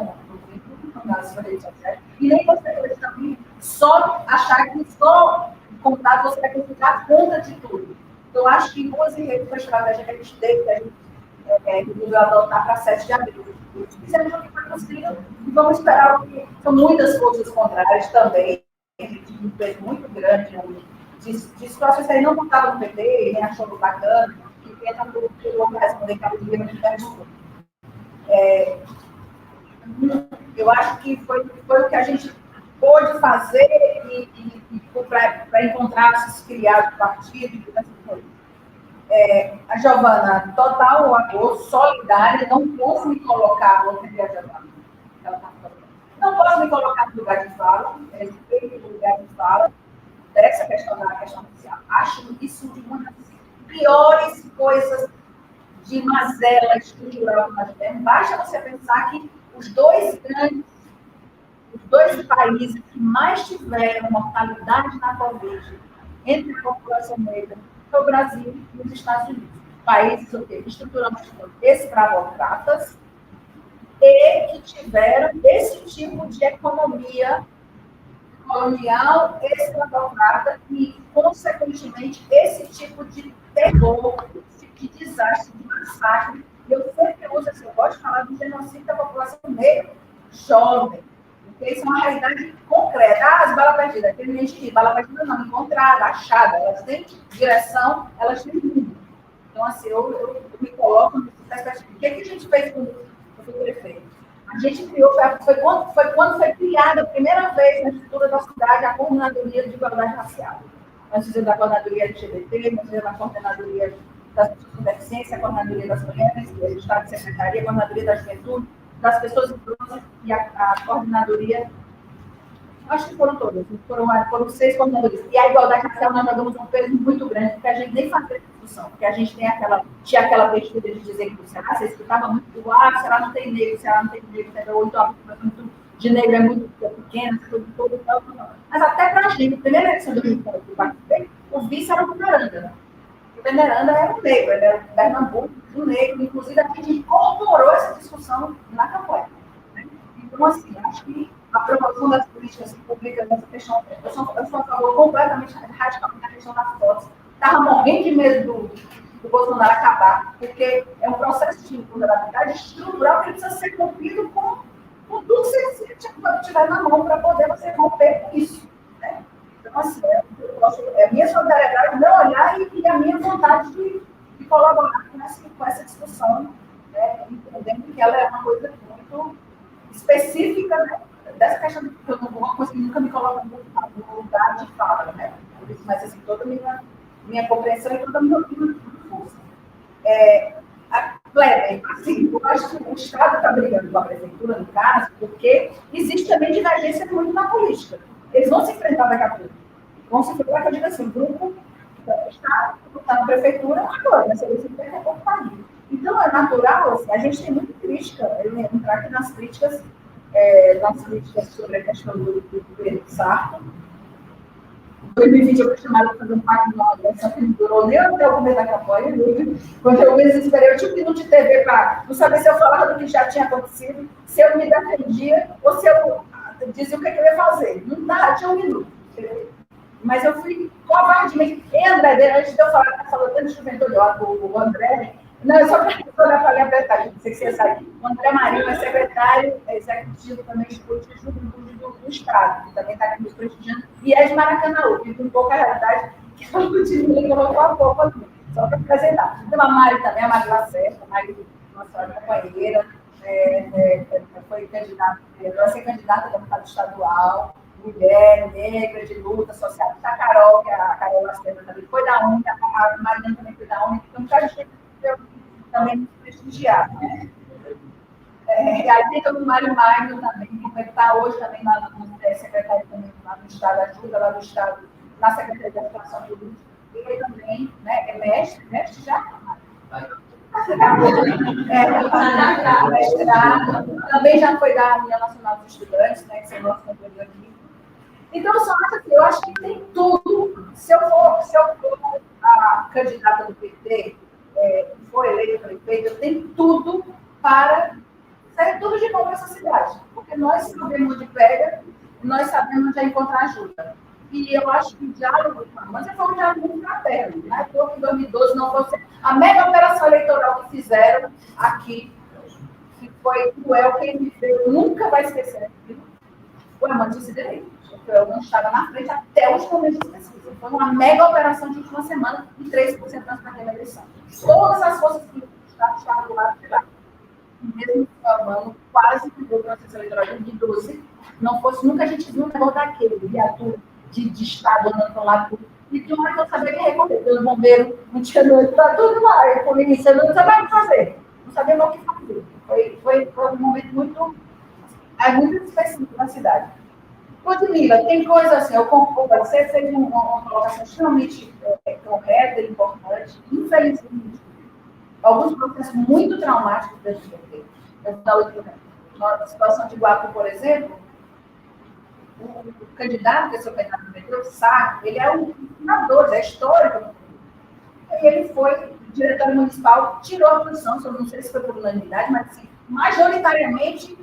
nas redes sociais, e nem você pode também só achar que só contato você vai conseguir dar conta de tudo. Então, acho que 2 redes foi a estratégia que a gente teve, que a gente resolveu adotar para 7 de abril. Fizemos o que foi possível e vamos esperar, porque são muitas forças contrárias também, um peso muito grande de situações que ele não contava no PT, nem achou bacana, que tenta responder cada dia no universo. Eu acho que foi o que a gente pôde fazer para encontrar esses filiados do partido e essas coisas. A Giovana, total apoio, solidária, não posso me colocar no lugar de Giovana. Não posso me colocar no lugar de fala, respeito o lugar de fala, dessa questão da questão social. Acho isso de uma das piores coisas de mazela estrutural que nós temos. Basta você pensar que os dois países que mais tiveram mortalidade na Covid entre a população negra foi o Brasil e os Estados Unidos. Países estruturalmente escravocratas e que tiveram esse tipo de economia colonial, escravocrata e, consequentemente, esse tipo de terror, de desastre, de massacre. Eu sempre uso assim, eu gosto de falar do genocídio da população negra jovem, porque isso é uma realidade concreta. As balas perdidas, aquele gente que bala perdida não, encontrada, achada, elas têm direção, elas têm rumo. Então, assim, eu me coloco nessa perspectiva. O que a gente fez com o prefeito? A gente criou, foi quando foi criada a primeira vez na estrutura da cidade a Coordenadoria de Igualdade Racial. Nós fizemos a Coordenadoria LGBT, nós fizemos a Coordenadoria das Pessoas com Deficiência, a Coordenadoria das Mulheres, o Estado de Secretaria, a Coordenadoria da Juventude, das Pessoas Idosas e a Coordenadoria, acho que foram todas, foram 6 coordenadorias. E a igualdade racial nós jogamos um peso muito grande, porque a gente nem fazia discussão, porque a gente tinha aquela postura de dizer que o Ceará, você escutava muito, o Ceará não tem negro, o Ceará não tem negro, ou então a população de negro é muito pequena, tudo e tal. Mas até para a gente, a primeira eleição do Rio que eu participei, o vice era o Veneranda, né? O Veneranda era um negro, ele era Pernambuco, um negro, inclusive a gente incorporou essa discussão na campanha. Né? Então, assim, acho que a promoção das políticas públicas nessa questão, eu sou a favor completamente radicalmente da questão das fotos. Estava morrendo de medo do Bolsonaro acabar, porque é um processo de vulnerabilidade estrutural que precisa ser cumprido com tudo que você tiver na mão para poder você romper com isso. Né? Então, assim, é a minha solidariedade não olhar e a minha vontade de colaborar com essa discussão, né? Entendendo que ela é uma coisa muito específica, né? Dessa questão de que eu não vou, uma coisa que nunca me coloca no lugar de fala, né? Por isso, mas assim, toda a minha compreensão e toda a minha força. Assim, eu acho que o Estado está brigando com a prefeitura, no caso, porque existe também divergência muito na política. Eles vão se enfrentar daqui a pouco. Vão se enfrentar, eu digo assim, o grupo está na prefeitura agora, mas eles se enfrentam pouco para mim. Então, é natural, assim, a gente tem muita crítica, eu entrar aqui nas críticas nossa crítica sobre a questão do governo Sarto. Em 2020 eu fui chamada para fazer um pacto de uma só que não durou nem até o começo da campanha. Quando eu me desesperei, eu tive que ir no de TV para não saber se eu falava do que já tinha acontecido, se eu me defendia ou se eu dizia o que eu ia fazer. Não dá, tinha um minuto. Mas eu fui covardemente. E André, antes de eu falar, tá falando tanto de juventude, o André. Não, só para olhar para a verdade, não sei se você sabe. O André Marinho é secretário executivo também de juventude do Estado, que também está aqui nos prestigiando, e é de Maracanã, que tem pouca realidade, que eu não tive nem colocou a pouco aqui, só para apresentar. Tem a Mari também, a Mari Lacerda, a Mari, nossa companheira, foi candidata, vai ser candidata a deputada estadual, mulher, negra, de luta social. A Carol, que a Carol Lacerda também foi da ONG, a Mariana também foi da ONG, então já também nos prestigiar. Né? E aí tem o Mário Magno também, que está hoje também lá no secretário também lá no Estado, ajuda lá no Estado, na Secretaria de Educação Política. Ele também é mestre já? Também já foi da União Nacional dos Estudantes, né, que são nossos companheiros aqui. Então, eu acho que tem tudo. Se eu for a candidata do PT, for eleita prefeita, eu tenho tudo para sair tudo de bom para essa cidade. Porque nós sabemos onde pega, nós sabemos onde é encontrar ajuda. E eu acho que o diálogo, mas foi um diálogo muito fraterno, né? Porque em 2012 não fosse a mega operação eleitoral que fizeram aqui, que foi cruel, quem me deu, nunca vai esquecer. Foi a mãe de direito. Eu não estava na frente até os momentos específicos. Foi uma mega operação de última semana e 13% naquela eleição. Todas as forças que estavam do lado de lá. Mesmo formando quase que o processo eleitoral de 12, não fosse, nunca a gente viu um negócio daquele, viatura de Estado andando para lá, e de uma hora que eu sabia que recorrer, pelo bombeiro, não tinha noite, está tudo lá, a polícia não sabia o que fazer, não sabia o que fazer. Foi um momento muito específico na cidade. Ludmila, tem coisa assim, eu concordo, você fez uma colocação extremamente correta e importante, infelizmente, alguns processos muito traumáticos dentro do PT. Eu vou dar outro exemplo. Na situação de Guapo, por exemplo, o candidato, que é o candidato do PT, o Sá, ele é um fundador, é histórico. E ele foi diretor municipal, tirou a posição, não sei se foi por unanimidade, mas assim, majoritariamente,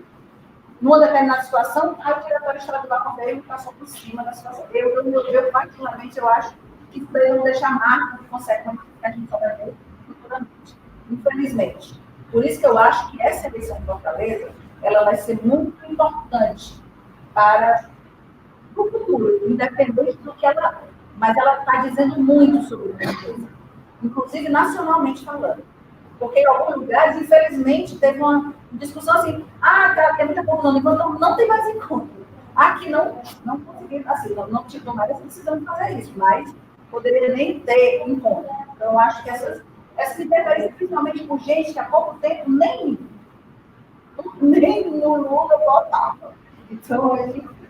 numa determinada situação, a diretora estadual veio e passou por cima da situação. Eu particularmente, eu acho que isso daí não deixa marca de consequência que a gente só vai ver futuramente. Infelizmente. Por isso que eu acho que essa eleição de Fortaleza, ela vai ser muito importante para o futuro, independente do que ela... Mas ela está dizendo muito sobre Fortaleza, inclusive nacionalmente falando. Porque em alguns lugares, infelizmente, teve uma discussão assim, tem muita confusão, enquanto não tem mais encontro. Aqui não conseguiram, assim, não tomaram essa decisão de fazer isso, mas poderia nem ter encontro. Então, eu acho que essas interferências, principalmente por gente que há pouco tempo nem no Lula votava. Então,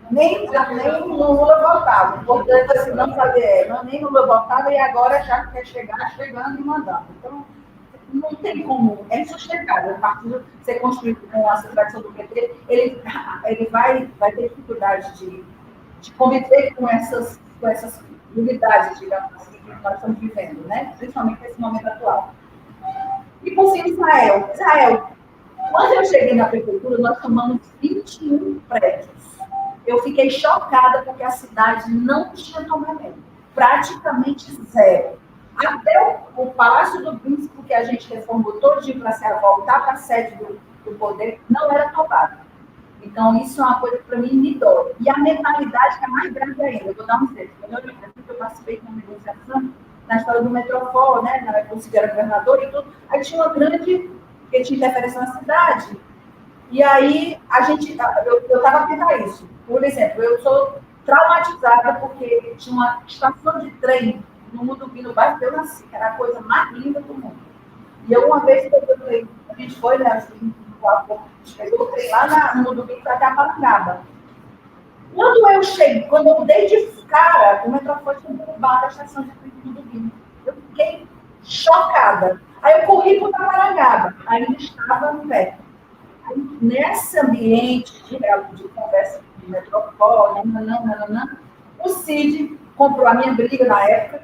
nem no Lula votava. Portanto, assim, não fazer, nem no Lula votava e agora já quer chegar chegando e mandando. Então, não tem como, é insustentável. O partido ser construído com a tradição do PT, ele vai ter dificuldade de conviver com essas unidades, digamos assim, que nós estamos vivendo, né? Principalmente nesse momento atual. E por fim, Israel. Quando eu cheguei na prefeitura, nós tomamos 21 prédios. Eu fiquei chocada porque a cidade não tinha tombamento. Praticamente zero. Até o Palácio do Príncipe, que a gente reformou todinho para voltar para a sede do poder, não era tombado. Então, isso é uma coisa que para mim me dói. E a mentalidade que é mais grande ainda. Eu vou dar um exemplo. Quando eu participei de uma negociação na história do Metropol, né, na época que eu era governador e tudo, aí tinha uma grande... porque tinha interferência na cidade. E aí, eu estava atenta a isso. Por exemplo, eu sou traumatizada porque tinha uma estação de trem no Mudubi, no bairro que eu nasci, que era a coisa mais linda do mundo. E eu, uma vez, a gente foi, né, a gente pegou o trem lá no Mudubi para até a Parangaba. Quando eu dei de cara, o metrô foi derrubado da estação de trem do Mudubi. Eu fiquei chocada. Aí eu corri para o Parangaba, ainda estava no pé. Nesse ambiente de conversa de metropole, o Cid comprou a minha briga na época.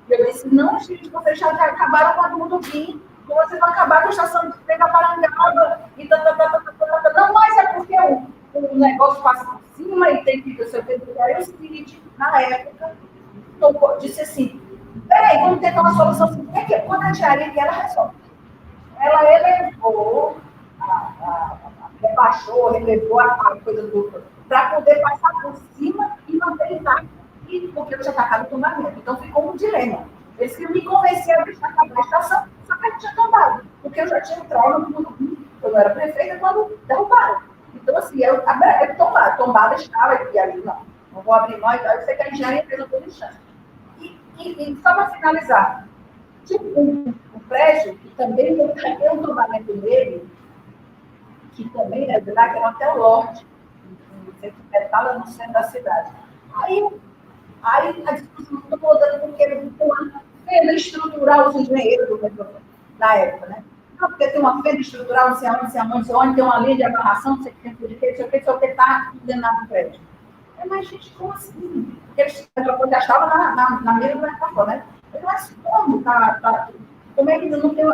E eu disse, não, gente, vocês já acabaram com a turma do Rio, vocês vão acabar com a estação de trem da Parangaba, e não, mas é porque o negócio passa por cima e tem que ir, sei o que. Aí o Cid, na época, disse assim, peraí, vamos tentar uma solução assim, quando a engenharia que ela resolve. Ela elevou, rebaixou, relevou a coisa do para poder passar por cima e manter intacto, porque eu tinha atacado o tombamento. Então ficou um dilema. Eles queriam me convencer a deixar acabar a estação, só que a gente tinha tombado, porque eu já tinha entrado no mundo. Eu não era prefeita quando derrubaram. Então, assim, eu tombada estava, e aí, não vou abrir mão, então eu sei que a engenharia fez um todo chance. E só para finalizar, tipo, um prédio que também tem um tombamento dele, que também é de lá, que é um hotel Lorde, no centro da cidade. Aí a discussão toda, porque uma fenda estrutural, os engenheiros na época, né? Não, porque tem uma fenda estrutural, não sei onde, tem uma linha de amarração, não sei o que, não sei o que, está dentro do prédio. Mas, gente, como assim? Porque eles já estavam na mira do metafora, né? Mas como? Como é que não tem...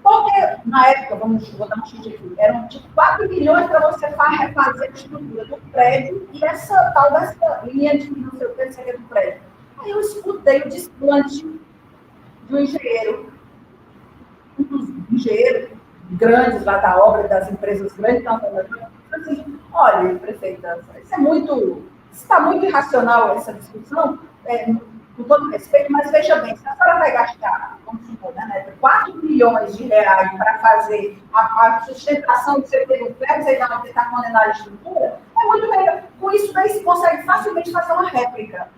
Porque, na época, vou dar um chute aqui, eram tipo 4 milhões para você refazer a estrutura do prédio e essa tal dessa linha de não sei o que seria do prédio. Aí eu escutei o desplante de um engenheiro, grandes lá da obra, das empresas grandes, assim, olha, prefeita, isso está muito irracional essa discussão, com todo respeito, mas veja bem, se a senhora vai gastar, vamos supor, né, 4 milhões de reais para fazer a sustentação que você tem no prédio, você ainda não está condenado à estrutura, é muito melhor. Com isso daí se consegue facilmente fazer uma réplica.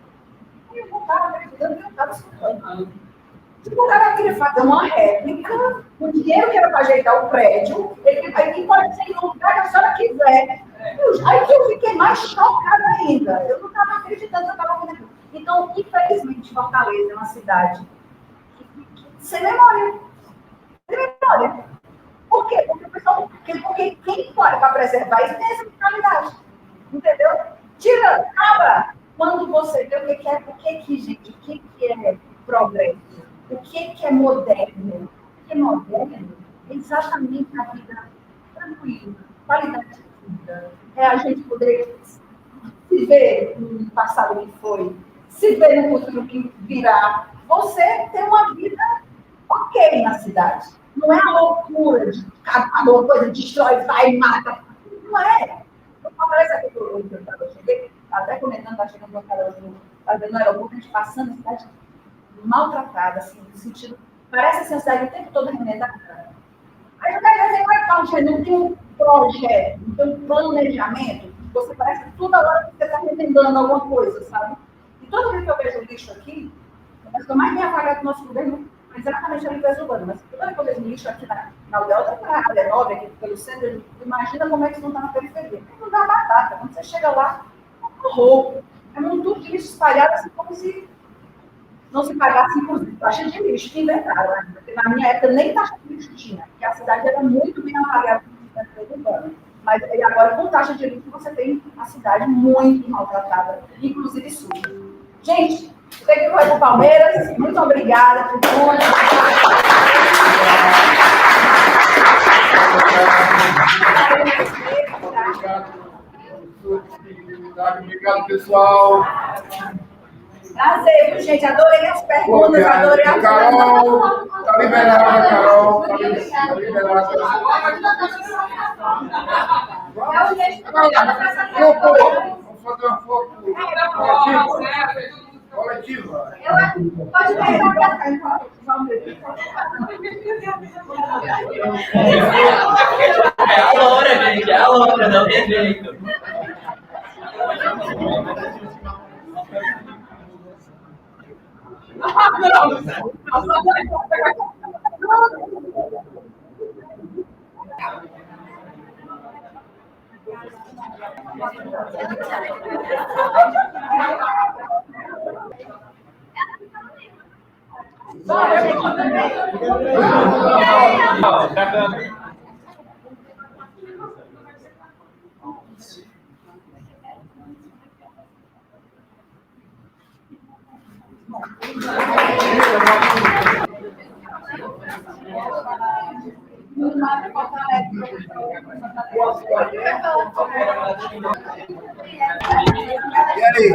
E eu estava acreditando que eu estava escutando. Tipo, o cara queria fazer uma réplica, o dinheiro que era para ajeitar o prédio, ele pode ser no lugar que a senhora quiser. Aí que eu fiquei mais chocada ainda. Eu não estava acreditando que eu estava vendo. Então, infelizmente, Fortaleza é uma cidade sem memória. Sem memória. Por quê? Porque quem pode para preservar isso tem essa mentalidade. Entendeu? Acaba. Quando você vê o que é progresso, o que é moderno. O que é moderno é exatamente a vida tranquila, qualidade de vida. É a gente poder se ver no passado que foi, se ver no futuro que virá. Você tem uma vida ok na cidade. Não é a loucura de a coisa destrói, vai e mata. Não é. Parece aqui que eu cheguei, até comentando, está chegando uma cara no aeroporto, a gente passando a cidade maltratada, assim, no sentido. Parece assim, a cidade o tempo todo remendada. Aí eu quero dizer, não tem um projeto, não tem um planejamento. Você parece que toda hora você está remendando alguma coisa, sabe? E toda vez que eu vejo lixo aqui, mas o que eu mais me avaliado do nosso governo, exatamente a limpeza urbana, mas toda vez que eu vejo lixo aqui na aldeia, outra para a área nova, aqui pelo centro, imagina como é que isso não está na periferia. Não dá batata. Quando você chega lá, é um horror. É um tudo de lixo espalhado, assim, como se não se pagasse, inclusive, taxa de lixo que inventaram, né? Porque na minha época nem taxa de lixo tinha, porque a cidade era muito bem avaliada no centro urbano. Mas agora, com taxa de lixo, você tem a cidade muito maltratada, inclusive suja. Gente, sei que foi do Palmeiras, muito obrigada por tudo. Obrigado, pessoal. Prazer, viu, gente? Adorei as perguntas, adorei as Carol, tá liberada, Carol. Tá liberada. Vamos fazer uma foto coletiva. Pode pegar pra cá, É a Laura, gente, é a Laura, não tem jeito. E aí?